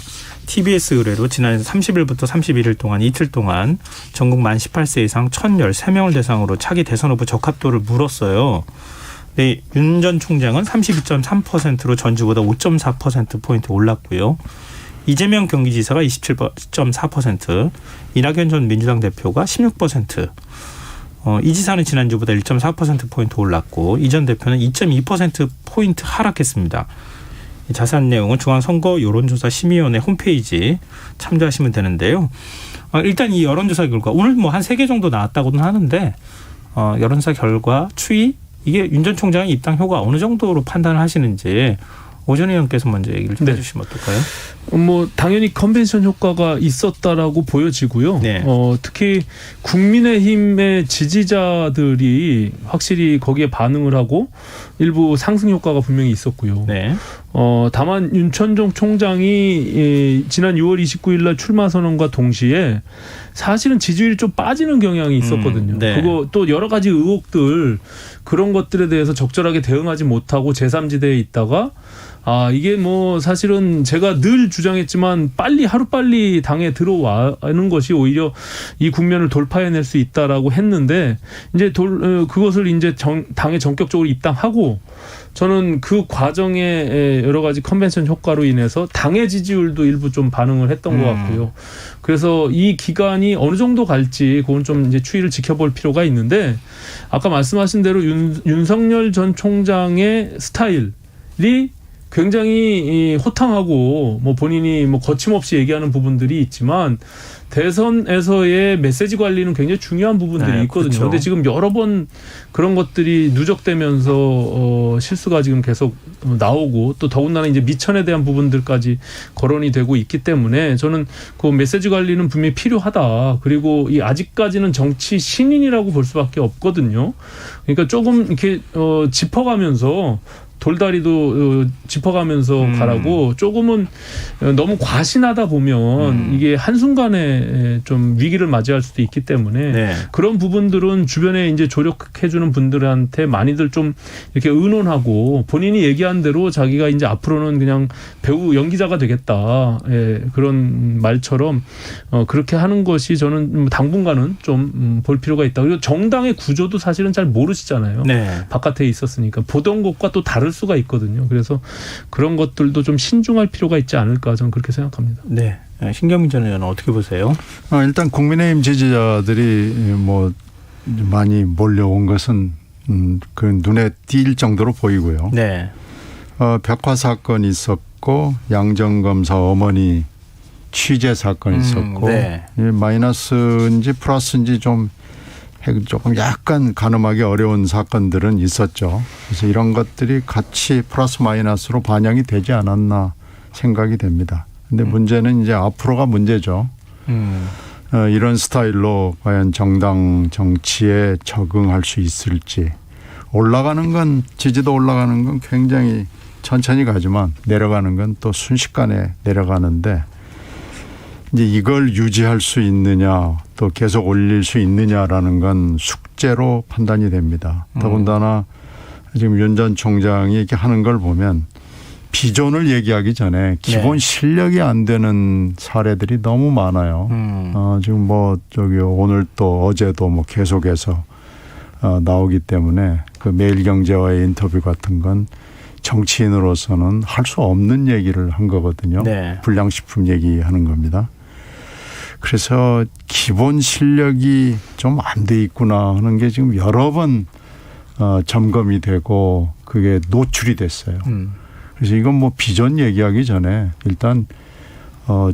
TBS 의뢰로 지난 30일부터 31일 동안 이틀 동안 전국 만 18세 이상 1,013명을 대상으로 차기 대선 후보 적합도를 물었어요. 네, 윤 전 총장은 32.3%로 전주보다 5.4%포인트 올랐고요. 이재명 경기지사가 27.4%, 이낙연 전 민주당 대표가 16%, 이 지사는 지난주보다 1.4%포인트 올랐고 이 전 대표는 2.2%포인트 하락했습니다. 자세한 내용은 중앙선거 여론조사 심의위원회 홈페이지 참조하시면 되는데요. 일단 이 여론조사 결과 오늘 뭐 한 3개 정도 나왔다고는 하는데 여론조사 결과 추이 이게 윤 전 총장의 입당 효과 어느 정도로 판단을 하시는지 오전 의원께서 먼저 얘기를 좀 해주시면 어떨까요? 뭐 당연히 컨벤션 효과가 있었다라고 보여지고요. 네. 특히 국민의힘의 지지자들이 확실히 거기에 반응을 하고 일부 상승 효과가 분명히 있었고요. 네. 다만 윤천종 총장이 지난 6월 29일 날 출마 선언과 동시에 사실은 지지율이 좀 빠지는 경향이 있었거든요. 네. 그거 또 여러 가지 의혹들 그런 것들에 대해서 적절하게 대응하지 못하고 제3지대에 있다가 이게 뭐 사실은 제가 늘 주장했지만 하루빨리 당에 들어와는 것이 오히려 이 국면을 돌파해낼 수 있다라고 했는데 이제 그것을 이제 당에 전격적으로 입당하고 저는 그 과정에 여러 가지 컨벤션 효과로 인해서 당의 지지율도 일부 좀 반응을 했던 것 같고요. 그래서 이 기간이 어느 정도 갈지 그건 좀 이제 추이를 지켜볼 필요가 있는데 아까 말씀하신 대로 윤석열 전 총장의 스타일이 굉장히 호탕하고 뭐 본인이 뭐 거침없이 얘기하는 부분들이 있지만 대선에서의 메시지 관리는 굉장히 중요한 부분들이 있거든요. 그런데 그렇죠. 지금 여러 번 그런 것들이 누적되면서 실수가 지금 계속 나오고 또 더군다나 이제 미천에 대한 부분들까지 거론이 되고 있기 때문에 저는 그 메시지 관리는 분명히 필요하다. 그리고 이 아직까지는 정치 신인이라고 볼 수밖에 없거든요. 그러니까 조금 이렇게 짚어가면서 돌다리도 짚어가면서 가라고 조금은 너무 과신하다 보면 이게 한순간에 나중에 좀 위기를 맞이할 수도 있기 때문에 네. 그런 부분들은 주변에 이제 조력해주는 분들한테 많이들 좀 이렇게 의논하고 본인이 얘기한 대로 자기가 이제 앞으로는 그냥 배우 연기자가 되겠다. 예, 그런 말처럼 그렇게 하는 것이 저는 당분간은 좀 볼 필요가 있다. 그리고 정당의 구조도 사실은 잘 모르시잖아요. 네. 바깥에 있었으니까 보던 것과 또 다를 수가 있거든요. 그래서 그런 것들도 좀 신중할 필요가 있지 않을까 저는 그렇게 생각합니다. 네. 신경민 전 의원은 어떻게 보세요? 일단 국민의힘 지지자들이 뭐 많이 몰려온 것은 그 눈에 띌 정도로 보이고요. 네. 백화 사건이 있었고 양정검사 어머니 취재 사건이 있었고 네. 마이너스인지 플러스인지 조금 약간 가늠하기 어려운 사건들은 있었죠. 그래서 이런 것들이 같이 플러스 마이너스로 반영이 되지 않았나 생각이 됩니다. 근데 문제는 이제 앞으로가 문제죠. 이런 스타일로 과연 정당 정치에 적응할 수 있을지. 올라가는 건 지지도 올라가는 건 굉장히 천천히 가지만 내려가는 건 또 순식간에 내려가는데 이제 이걸 유지할 수 있느냐 또 계속 올릴 수 있느냐라는 건 숙제로 판단이 됩니다. 더군다나 지금 윤 전 총장이 이렇게 하는 걸 보면 비전을 얘기하기 전에 기본 실력이 안 되는 사례들이 너무 많아요. 지금 오늘 또 어제도 계속해서 나오기 때문에 그 매일경제와의 인터뷰 같은 건 정치인으로서는 할 수 없는 얘기를 한 거거든요. 네. 불량식품 얘기하는 겁니다. 그래서 기본 실력이 좀 안 돼 있구나 하는 게 지금 여러 번 점검이 되고 그게 노출이 됐어요. 그래서 이건 비전 얘기하기 전에 일단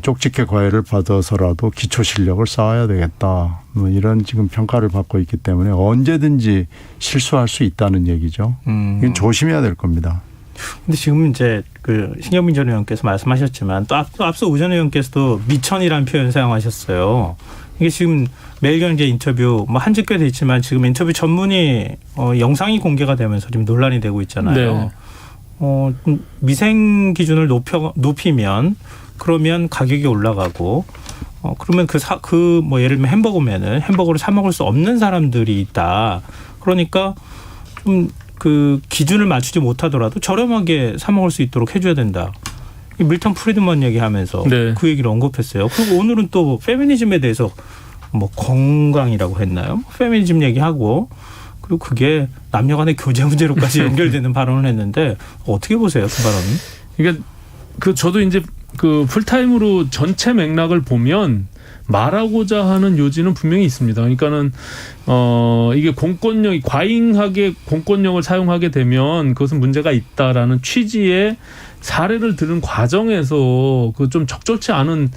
쪽집게 과외를 받아서라도 기초 실력을 쌓아야 되겠다. 이런 지금 평가를 받고 있기 때문에 언제든지 실수할 수 있다는 얘기죠. 이건 조심해야 될 겁니다. 근데 지금 이제 그 신경민 전 의원께서 말씀하셨지만 또 앞서 오 전 의원께서도 미천이라는 표현 사용하셨어요. 이게 지금 매일경제 인터뷰 한지 꽤 됐지만 지금 인터뷰 전문이 영상이 공개가 되면서 지금 논란이 되고 있잖아요. 네. 미생 기준을 높이면 그러면 가격이 올라가고 그러면 예를 들면 햄버거면은 햄버거를 사 먹을 수 없는 사람들이 있다. 그러니까 좀 그 기준을 맞추지 못하더라도 저렴하게 사 먹을 수 있도록 해줘야 된다. 밀턴 프리드먼 얘기하면서 네. 그 얘기를 언급했어요. 그리고 오늘은 또 페미니즘에 대해서 건강이라고 했나요? 페미니즘 얘기하고 그리고 그게 남녀간의 교제 문제로까지 연결되는 발언을 했는데 어떻게 보세요, 그 발언은? 그러니까 저도 이제 그 풀타임으로 전체 맥락을 보면 말하고자 하는 요지는 분명히 있습니다. 그러니까는 이게 과잉하게 공권력을 사용하게 되면 그것은 문제가 있다라는 취지의 사례를 들은 과정에서 그 좀 적절치 않은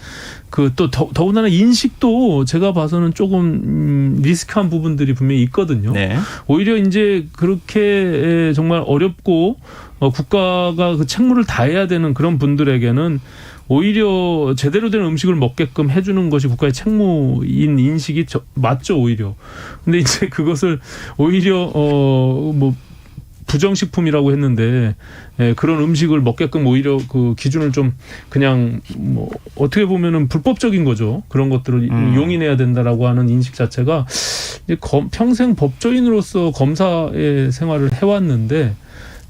더군다나 인식도 제가 봐서는 조금 리스크한 부분들이 분명히 있거든요. 네. 오히려 이제 그렇게 정말 어렵고 국가가 그 책무를 다해야 되는 그런 분들에게는 오히려 제대로 된 음식을 먹게끔 해주는 것이 국가의 책무인 인식이 맞죠, 오히려. 근데 이제 그것을 오히려 부정식품이라고 했는데 그런 음식을 먹게끔 오히려 그 기준을 좀 그냥 어떻게 보면은 불법적인 거죠. 그런 것들을 용인해야 된다라고 하는 인식 자체가 평생 법조인으로서 검사의 생활을 해왔는데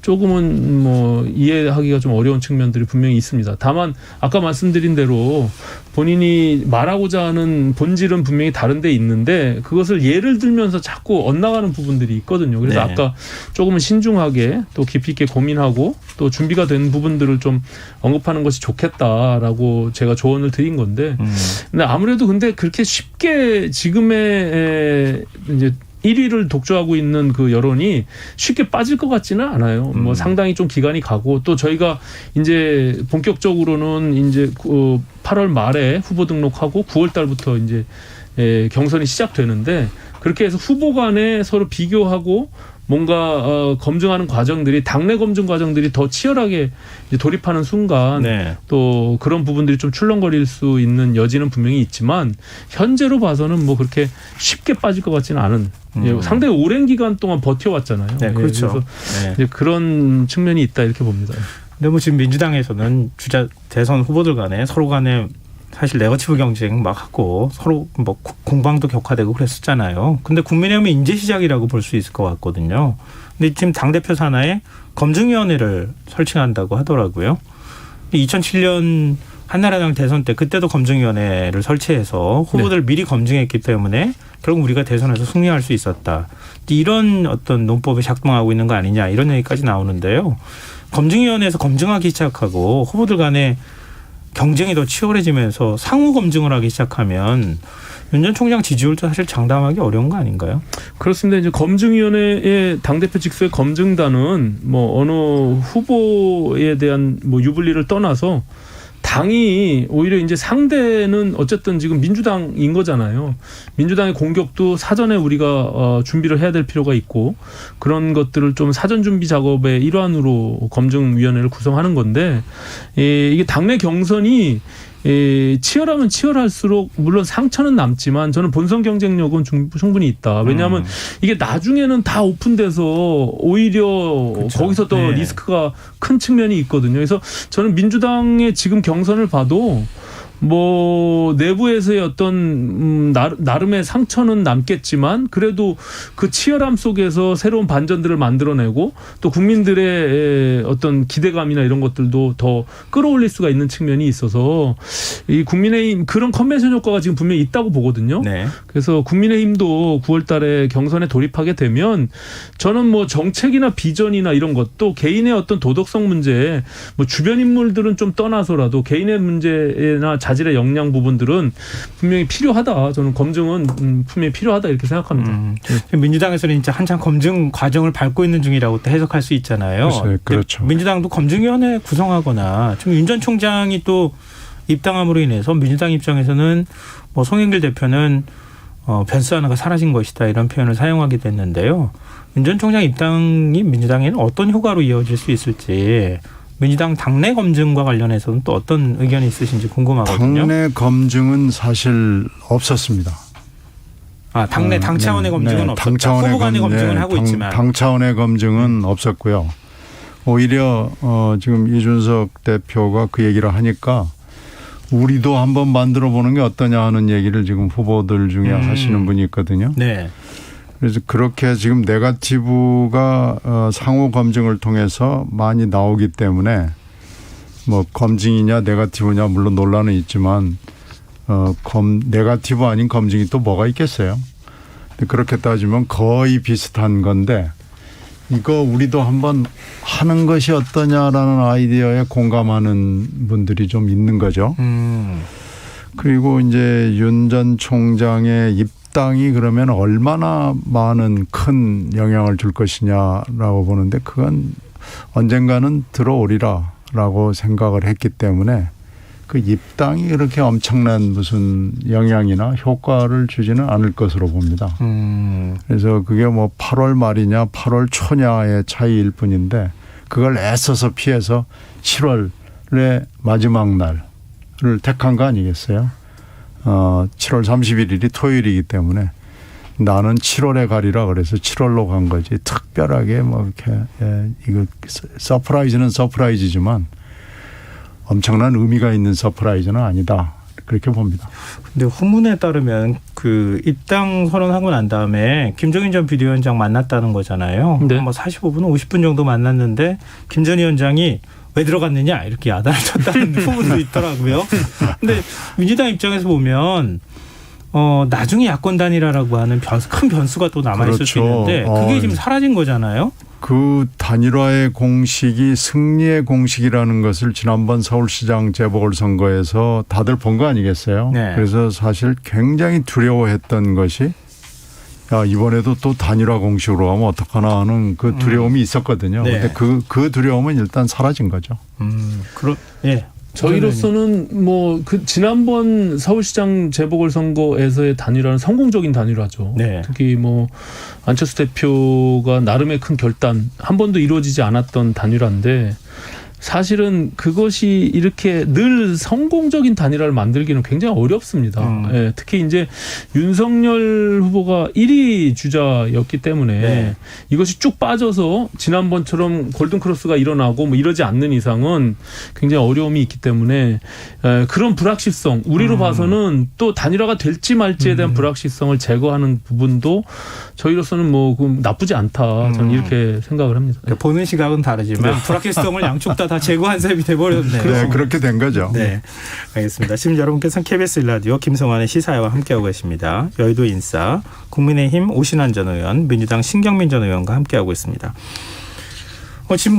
조금은 이해하기가 좀 어려운 측면들이 분명히 있습니다. 다만 아까 말씀드린 대로 본인이 말하고자 하는 본질은 분명히 다른 데 있는데 그것을 예를 들면서 자꾸 엇나가는 부분들이 있거든요. 그래서 네. 아까 조금은 신중하게 또 깊이 있게 고민하고 또 준비가 된 부분들을 좀 언급하는 것이 좋겠다라고 제가 조언을 드린 건데 근데 아무래도 그렇게 쉽게 지금의 이제 1위를 독주하고 있는 그 여론이 쉽게 빠질 것 같지는 않아요. 상당히 좀 기간이 가고 또 저희가 이제 본격적으로는 이제 8월 말에 후보 등록하고 9월 달부터 이제 경선이 시작되는데 그렇게 해서 후보 간에 서로 비교하고 뭔가 검증하는 과정들이 당내 검증 과정들이 더 치열하게 이제 돌입하는 순간 네. 또 그런 부분들이 좀 출렁거릴 수 있는 여지는 분명히 있지만 현재로 봐서는 그렇게 쉽게 빠질 것 같지는 않은 상당히 오랜 기간 동안 버텨왔잖아요. 네, 그렇죠. 그래서 이제 그런 측면이 있다 이렇게 봅니다. 근데 지금 민주당에서는 주자 대선 후보들 간에 서로 간에 사실 네거티브 경쟁 막 하고 서로 뭐 공방도 격화되고 그랬었잖아요. 근데 국민의힘은 이제 시작이라고 볼 수 있을 것 같거든요. 근데 지금 당대표 산하에 검증위원회를 설치한다고 하더라고요. 2007년 한나라당 대선 때 그때도 검증위원회를 설치해서 후보들 미리 검증했기 때문에 결국 우리가 대선에서 승리할 수 있었다. 이런 어떤 논법이 작동하고 있는 거 아니냐 이런 얘기까지 나오는데요. 검증위원회에서 검증하기 시작하고 후보들 간에 경쟁이 더 치열해지면서 상호 검증을 하기 시작하면 윤 전 총장 지지율도 사실 장담하기 어려운 거 아닌가요? 그렇습니다. 이제 검증위원회의 당대표 직속의 검증단은 뭐 어느 후보에 대한 뭐 유불리를 떠나서 당이 오히려 이제 상대는 어쨌든 지금 민주당인 거잖아요. 민주당의 공격도 사전에 우리가 준비를 해야 될 필요가 있고 그런 것들을 좀 사전 준비 작업의 일환으로 검증위원회를 구성하는 건데 이게 당내 경선이 치열하면 치열할수록 물론 상처는 남지만 저는 본선 경쟁력은 충분히 있다. 왜냐하면 이게 나중에는 다 오픈돼서 오히려 그렇죠. 거기서 더 네. 리스크가 큰 측면이 있거든요. 그래서 저는 민주당의 지금 경선을 봐도 뭐 내부에서의 어떤 나름의 상처는 남겠지만 그래도 그 치열함 속에서 새로운 반전들을 만들어내고 또 국민들의 어떤 기대감이나 이런 것들도 더 끌어올릴 수가 있는 측면이 있어서 이 국민의힘 그런 컨벤션 효과가 지금 분명히 있다고 보거든요. 네. 그래서 국민의힘도 9월 달에 경선에 돌입하게 되면 저는 뭐 정책이나 비전이나 이런 것도 개인의 어떤 도덕성 문제 뭐 주변 인물들은 좀 떠나서라도 개인의 문제나 자질의 역량 부분들은 분명히 필요하다. 저는 검증은 분명히 필요하다 이렇게 생각합니다. 민주당에서는 진짜 한참 검증 과정을 밟고 있는 중이라고 또 해석할 수 있잖아요. 그렇죠. 민주당도 검증위원회 구성하거나 지금 윤 전 총장이 또 입당함으로 인해서 민주당 입장에서는 뭐 송영길 대표는 변수 하나가 사라진 것이다 이런 표현을 사용하게 됐는데요. 윤 전 총장 입당이 민주당에는 어떤 효과로 이어질 수 있을지 민주당 당내 검증과 관련해서는 또 어떤 의견이 있으신지 궁금하거든요. 당내 검증은 사실 없었습니다. 아, 당내 당 차원의 검증은 없었다. 당 차원의 후보 간의 검증은 하고 있지만. 당 차원의 검증은 없었고요. 오히려 지금 이준석 대표가 그 얘기를 하니까 우리도 한번 만들어 보는 게 어떠냐 하는 얘기를 지금 후보들 중에 하시는 분이 있거든요. 네. 그래서 그렇게 지금 네거티브가 상호 검증을 통해서 많이 나오기 때문에 뭐 검증이냐 네거티브냐 물론 논란은 있지만 네거티브 아닌 검증이 또 뭐가 있겠어요. 그렇게 따지면 거의 비슷한 건데 이거 우리도 한번 하는 것이 어떠냐라는 아이디어에 공감하는 분들이 좀 있는 거죠. 그리고 이제 윤 전 총장의 입당이 그러면 얼마나 많은 큰 영향을 줄 것이냐라고 보는데 그건 언젠가는 들어오리라라고 생각을 했기 때문에 그 입당이 그렇게 엄청난 무슨 영향이나 효과를 주지는 않을 것으로 봅니다. 그래서 그게 뭐 8월 말이냐 8월 초냐의 차이일 뿐인데 그걸 애써서 피해서 7월의 마지막 날을 택한 거 아니겠어요? 7월 31일이 토요일이기 때문에 나는 7월에 가리라 그래서 7월로 간 거지. 특별하게 뭐 이렇게 이거 서프라이즈는 서프라이즈지만 엄청난 의미가 있는 서프라이즈는 아니다. 그렇게 봅니다. 근데 후문에 따르면 그 입당 선언하고 난 다음에 김종인 전 비대위원장 만났다는 거잖아요. 네. 뭐 45분, 50분 정도 만났는데 김 전 위원장이 왜 들어갔느냐 이렇게 야단을 쳤다는 후보도 있더라고요. 근데 민주당 입장에서 보면 나중에 야권 단일화라고 하는 큰 변수가 또 남아있을 그렇죠. 수 있는데 그게 지금 사라진 거잖아요. 그 단일화의 공식이 승리의 공식이라는 것을 지난번 서울시장 재보궐선거에서 다들 본 거 아니겠어요? 네. 그래서 사실 굉장히 두려워했던 것이 야, 이번에도 또 단일화 공식으로 하면 어떡하나 하는 그 두려움이 있었거든요. 네. 근데 그 두려움은 일단 사라진 거죠. 예. 저희로서는 뭐 그 지난번 서울시장 재보궐선거에서의 단일화는 성공적인 단일화죠. 네. 특히 뭐 안철수 대표가 나름의 큰 결단 한 번도 이루어지지 않았던 단일화인데 사실은 그것이 이렇게 늘 성공적인 단일화를 만들기는 굉장히 어렵습니다. 예, 특히 이제 윤석열 후보가 1위 주자였기 때문에 네. 이것이 쭉 빠져서 지난번처럼 골든크로스가 일어나고 뭐 이러지 않는 이상은 굉장히 어려움이 있기 때문에 그런 불확실성 우리로 봐서는 또 단일화가 될지 말지에 대한 불확실성을 제거하는 부분도 저희로서는 뭐 나쁘지 않다. 저는 이렇게 생각을 합니다. 그러니까 보는 시각은 다르지만 불확실성을 양쪽 다 제거한 셈이 돼버렸네요. 네, 그렇게 된 거죠. 네, 알겠습니다. 지금 여러분께서는 KBS 1라디오 김성환의 시사회와 함께하고 계십니다. 여의도 인싸, 국민의힘 오신환 전 의원, 민주당 신경민 전 의원과 함께하고 있습니다. 지금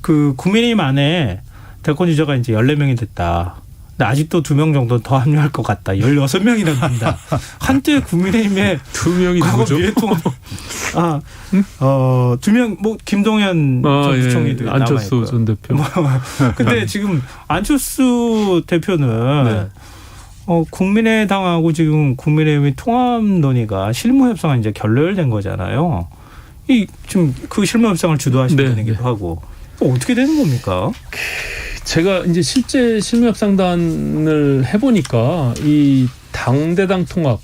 그 국민의힘 안에 대권 유저가 이제 14명이 됐다. 근데 아직도 2명 정도 더 합류할 것 같다. 16명이나 된다. 한때 국민의힘에 2명이 과거 누구죠? 미래통합 2명 김동연 전 부총리도 예, 안철수 남아있고요. 전 대표. 근데 지금 안철수 대표는 국민의당하고 지금 국민의힘의 통합 논의가 실무 협상은 이제 결렬된 거잖아요. 지금 그 실무 협상을 주도하시는 네, 분이기도 네. 하고 어떻게 되는 겁니까? 제가 이제 실제 실무협상단을 해보니까 이 당대당 통합,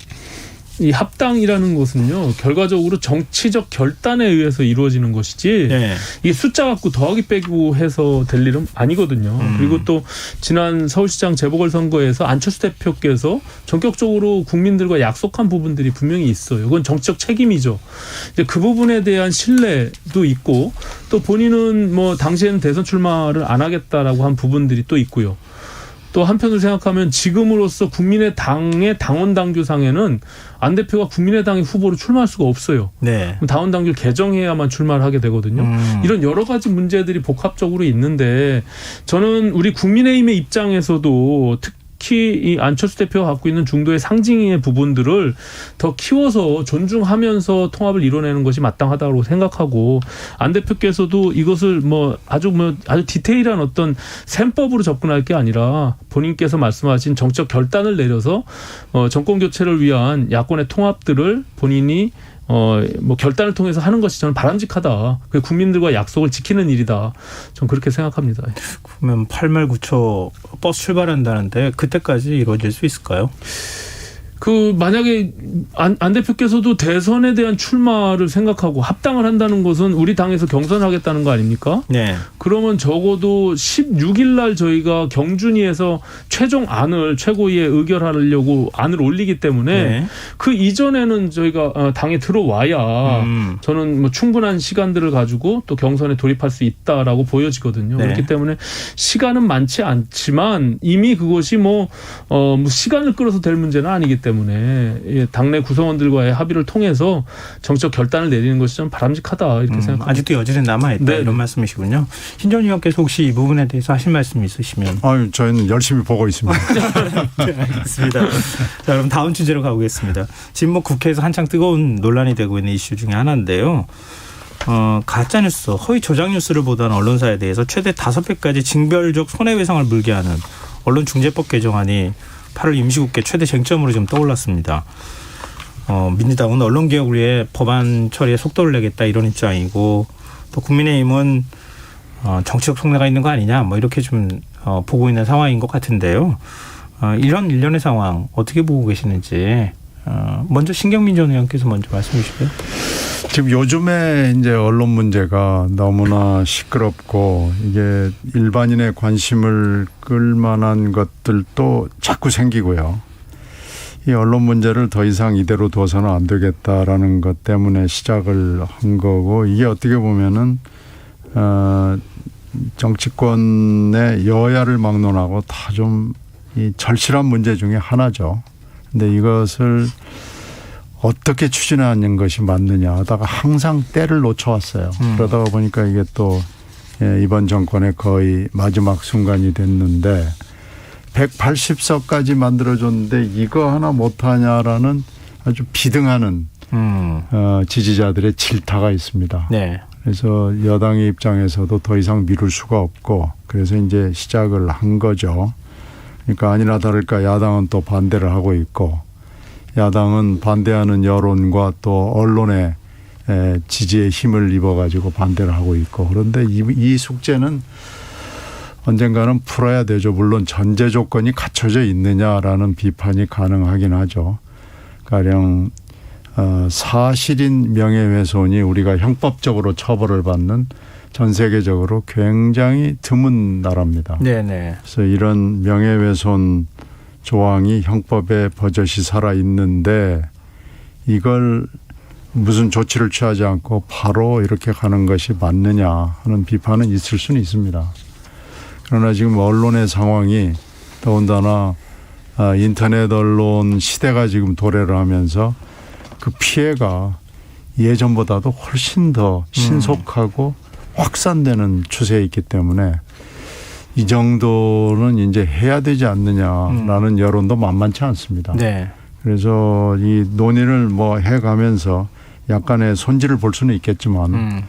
이 합당이라는 것은요 결과적으로 정치적 결단에 의해서 이루어지는 것이지 네. 이게 숫자 갖고 더하기 빼고 해서 될 일은 아니거든요. 그리고 또 지난 서울시장 재보궐선거에서 안철수 대표께서 전격적으로 국민들과 약속한 부분들이 분명히 있어요. 그건 정치적 책임이죠. 이제 그 부분에 대한 신뢰도 있고 또 본인은 뭐 당시에는 대선 출마를 안 하겠다라고 한 부분들이 또 있고요. 또 한편으로 생각하면 지금으로서 국민의당의 당원 당규상에는 안 대표가 국민의당의 후보로 출마할 수가 없어요. 네. 그럼 당원 당규를 개정해야만 출마를 하게 되거든요. 이런 여러 가지 문제들이 복합적으로 있는데 저는 우리 국민의힘의 입장에서도 특히 이 안철수 대표가 갖고 있는 중도의 상징의 부분들을 더 키워서 존중하면서 통합을 이뤄내는 것이 마땅하다고 생각하고 안 대표께서도 이것을 아주 디테일한 어떤 셈법으로 접근할 게 아니라 본인께서 말씀하신 정책 결단을 내려서 정권 교체를 위한 야권의 통합들을 본인이 결단을 통해서 하는 것이 저는 바람직하다. 그 국민들과 약속을 지키는 일이다. 저는 그렇게 생각합니다. 그러면 8말 9초 버스 출발한다는데 그때까지 이루어질 수 있을까요? 만약에 안 대표께서도 대선에 대한 출마를 생각하고 합당을 한다는 것은 우리 당에서 경선하겠다는 거 아닙니까? 네. 그러면 적어도 16일 날 저희가 경준위에서 최종 안을 최고위에 의결하려고 안을 올리기 때문에 네. 그 이전에는 저희가 당에 들어와야 저는 충분한 시간들을 가지고 또 경선에 돌입할 수 있다라고 보여지거든요. 네. 그렇기 때문에 시간은 많지 않지만 이미 그것이 시간을 끌어서 될 문제는 아니기 때문에 당내 구성원들과의 합의를 통해서 정책 결단을 내리는 것이 좀 바람직하다 이렇게 생각합니다. 아직도 여전히 남아있다 네. 이런 말씀이시군요. 신 전 의원께서 혹시 이 부분에 대해서 하실 말씀 있으시면. 저희는 열심히 보고 있습니다. 네, 알겠습니다. 자, 그럼 다음 주제로 가보겠습니다. 지금 국회에서 한창 뜨거운 논란이 되고 있는 이슈 중에 하나인데요. 가짜뉴스, 허위 조작뉴스를 보도한 언론사에 대해서 최대 5배까지 징벌적 손해배상을 물게 하는 언론중재법 개정안이 8월 임시국회 최대 쟁점으로 지금 떠올랐습니다. 민주당은 언론개혁을 위해 법안 처리에 속도를 내겠다 이런 입장이고 또 국민의힘은 정치적 속내가 있는 거 아니냐 이렇게 좀 보고 있는 상황인 것 같은데요. 이런 일련의 상황 어떻게 보고 계시는지 먼저 신경민 전 의원께서 먼저 말씀해 주실까요? 지금 요즘에 이제 언론 문제가 너무나 시끄럽고 이게 일반인의 관심을 끌 만한 것들도 자꾸 생기고요. 이 언론 문제를 더 이상 이대로 둬서는 안 되겠다라는 것 때문에 시작을 한 거고 이게 어떻게 보면은 정치권의 여야를 막론하고 다 좀 이 절실한 문제 중에 하나죠. 근데 이것을 어떻게 추진하는 것이 맞느냐 하다가 항상 때를 놓쳐왔어요. 그러다가 보니까 이게 또 이번 정권의 거의 마지막 순간이 됐는데 180석까지 만들어줬는데 이거 하나 못하냐라는 아주 비등하는 지지자들의 질타가 있습니다. 네. 그래서 여당의 입장에서도 더 이상 미룰 수가 없고 그래서 이제 시작을 한 거죠. 그러니까 아니나 다를까 야당은 또 반대를 하고 있고 야당은 반대하는 여론과 또 언론의 지지에 힘을 입어가지고 반대를 하고 있고 그런데 이 숙제는 언젠가는 풀어야 되죠. 물론 전제 조건이 갖춰져 있느냐라는 비판이 가능하긴 하죠. 가령 사실인 명예훼손이 우리가 형법적으로 처벌을 받는 전 세계적으로 굉장히 드문 나라입니다. 네네. 그래서 이런 명예훼손 조항이 형법에 버젓이 살아 있는데 이걸 무슨 조치를 취하지 않고 바로 이렇게 가는 것이 맞느냐 하는 비판은 있을 수는 있습니다. 그러나 지금 언론의 상황이 더군다나 인터넷 언론 시대가 지금 도래를 하면서 그 피해가 예전보다도 훨씬 더 신속하고 확산되는 추세에 있기 때문에 이 정도는 이제 해야 되지 않느냐라는 여론도 만만치 않습니다. 네. 그래서 이 논의를 뭐 해가면서 약간의 손질을 볼 수는 있겠지만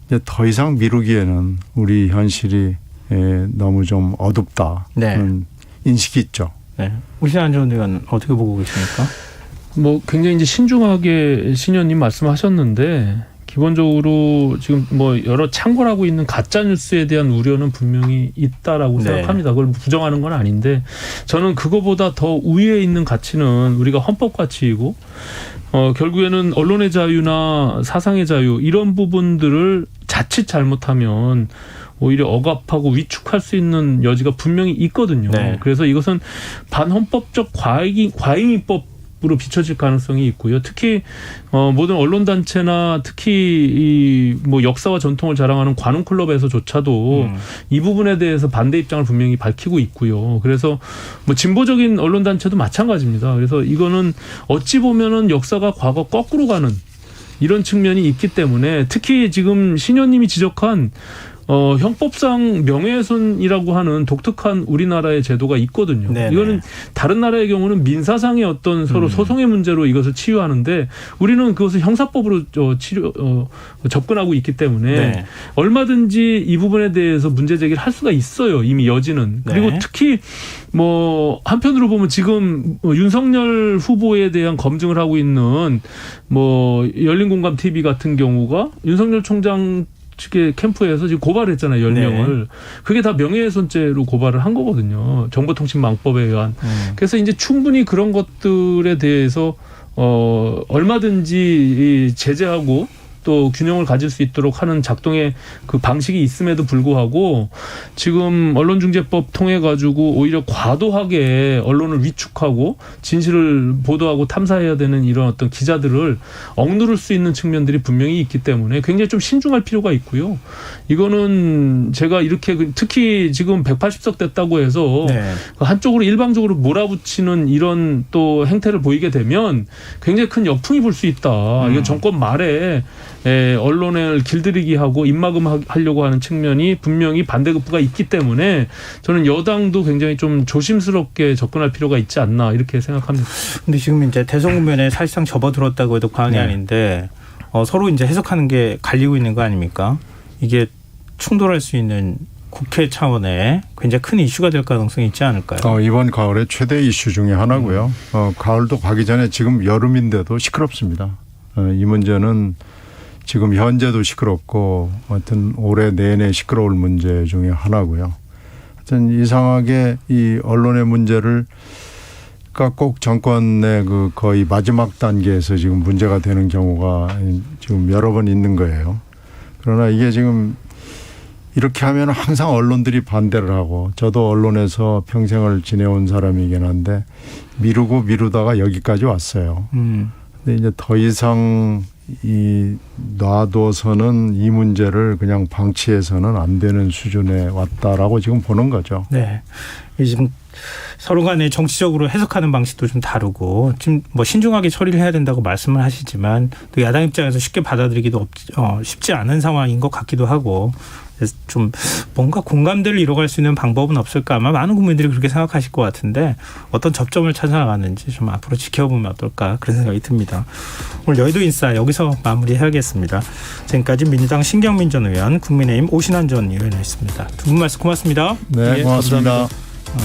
이제 더 이상 미루기에는 우리 현실이 너무 좀 어둡다는 네. 인식이 있죠. 네. 우신환 전 의원 어떻게 보고 계십니까? 뭐 굉장히 이제 신중하게 신 의원님 말씀하셨는데 기본적으로 지금 뭐 여러 창궐하고 있는 가짜 뉴스에 대한 우려는 분명히 있다라고 네. 생각합니다. 그걸 부정하는 건 아닌데 저는 그거보다 더 우위에 있는 가치는 우리가 헌법 가치이고 결국에는 언론의 자유나 사상의 자유 이런 부분들을 자칫 잘못하면 오히려 억압하고 위축할 수 있는 여지가 분명히 있거든요. 네. 그래서 이것은 반헌법적 과잉입법 으로 비춰질 가능성이 있고요. 특히 모든 언론 단체나 특히 이 뭐 역사와 전통을 자랑하는 관훈 클럽에서조차도 이 부분에 대해서 반대 입장을 분명히 밝히고 있고요. 그래서 뭐 진보적인 언론 단체도 마찬가지입니다. 그래서 이거는 어찌 보면은 역사가 과거 거꾸로 가는 이런 측면이 있기 때문에 특히 지금 신 의원님이 지적한 형법상 명예훼손이라고 하는 독특한 우리나라의 제도가 있거든요. 네네. 이거는 다른 나라의 경우는 민사상의 어떤 서로 소송의 문제로 이것을 치유하는데 우리는 그것을 형사법으로 접근하고 있기 때문에 네. 얼마든지 이 부분에 대해서 문제 제기를 할 수가 있어요. 이미 여지는. 그리고 네. 특히 뭐 한편으로 보면 지금 윤석열 후보에 대한 검증을 하고 있는 뭐 열린공감 TV 같은 경우가 윤석열 총장 측의 캠프에서 지금 고발했잖아요. 10명을. 네. 그게 다 명예훼손죄로 고발을 한 거거든요. 정보통신망법에 의한. 그래서 이제 충분히 그런 것들에 대해서 얼마든지 제재하고 또 균형을 가질 수 있도록 하는 작동의 그 방식이 있음에도 불구하고 지금 언론중재법 통해 가지고 오히려 과도하게 언론을 위축하고 진실을 보도하고 탐사해야 되는 이런 어떤 기자들을 억누를 수 있는 측면들이 분명히 있기 때문에 굉장히 좀 신중할 필요가 있고요. 이거는 제가 이렇게 특히 지금 180석 됐다고 해서 네. 한쪽으로 일방적으로 몰아붙이는 이런 또 행태를 보이게 되면 굉장히 큰 역풍이 불 수 있다. 이건 정권 말에 언론을 길들이기 하고 입막음 하려고 하는 측면이 분명히 반대급부가 있기 때문에 저는 여당도 굉장히 좀 조심스럽게 접근할 필요가 있지 않나 이렇게 생각합니다. 근데 지금 이제 대선 국면에 사실상 접어들었다고 해도 과언이 네. 아닌데 서로 이제 해석하는 게 갈리고 있는 거 아닙니까? 이게 충돌할 수 있는 국회 차원의 굉장히 큰 이슈가 될 가능성이 있지 않을까요? 이번 가을의 최대 이슈 중에 하나고요. 가을도 가기 전에 지금 여름인데도 시끄럽습니다. 이 문제는 지금 현재도 시끄럽고 하여튼 올해 내내 시끄러울 문제 중에 하나고요. 하여튼 이상하게 이 언론의 문제를 그러니까 꼭 정권의 그 거의 마지막 단계에서 지금 문제가 되는 경우가 지금 여러 번 있는 거예요. 그러나 이게 지금 이렇게 하면 항상 언론들이 반대를 하고 저도 언론에서 평생을 지내온 사람이긴 한데 미루다가 여기까지 왔어요. 근데 이제 더 이상 놔둬서는 이 문제를 그냥 방치해서는 안 되는 수준에 왔다라고 지금 보는 거죠. 네. 지금 서로 간에 정치적으로 해석하는 방식도 좀 다르고 지금 뭐 신중하게 처리를 해야 된다고 말씀을 하시지만 또 야당 입장에서 쉽게 받아들이기도 쉽지 않은 상황인 것 같기도 하고 그래서 좀 뭔가 공감대를 이뤄갈 수 있는 방법은 없을까 아마 많은 국민들이 그렇게 생각하실 것 같은데 어떤 접점을 찾아나가는지 좀 앞으로 지켜보면 어떨까 그런 생각이 듭니다. 오늘 여의도 인싸 여기서 마무리해야겠습니다. 지금까지 민주당 신경민 전 의원, 국민의힘 오신환 전 의원이었습니다. 두 분 말씀 고맙습니다. 네, 고맙습니다.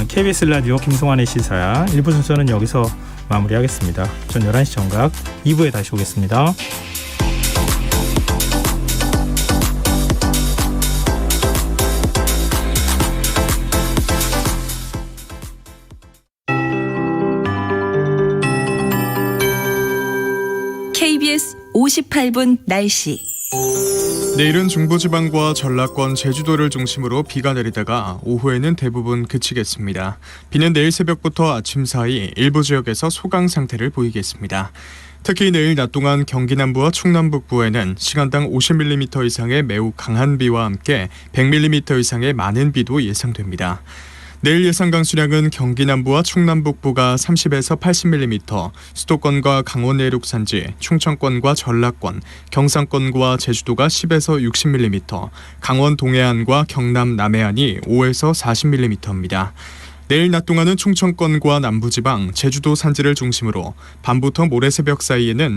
KBS 라디오 김성환의 시사야 1부 순서는 여기서 마무리하겠습니다. 전 11시 정각 2부에 다시 오겠습니다. 58분 날씨. 내일은 중부지방과 전라권, 제주도를 중심으로 비가 내리다가 오후에는 대부분 그치겠습니다. 비는 내일 새벽부터 아침 사이 일부 지역에서 소강 상태를 보이겠습니다. 특히 내일 낮 동안 경기 남부와 충남 북부에는 시간당 50mm 이상의 매우 강한 비와 함께 100mm 이상의 많은 비도 예상됩니다. 내일 예상 강수량은 경기 남부와 충남 북부가 30에서 80mm, 수도권과 강원 내륙 산지, 충청권과 전라권, 경상권과 제주도가 10에서 60mm, 강원 동해안과 경남 남해안이 5에서 40mm입니다. 내일 낮 동안은 충청권과 남부지방, 제주도 산지를 중심으로 밤부터 모레 새벽 사이에는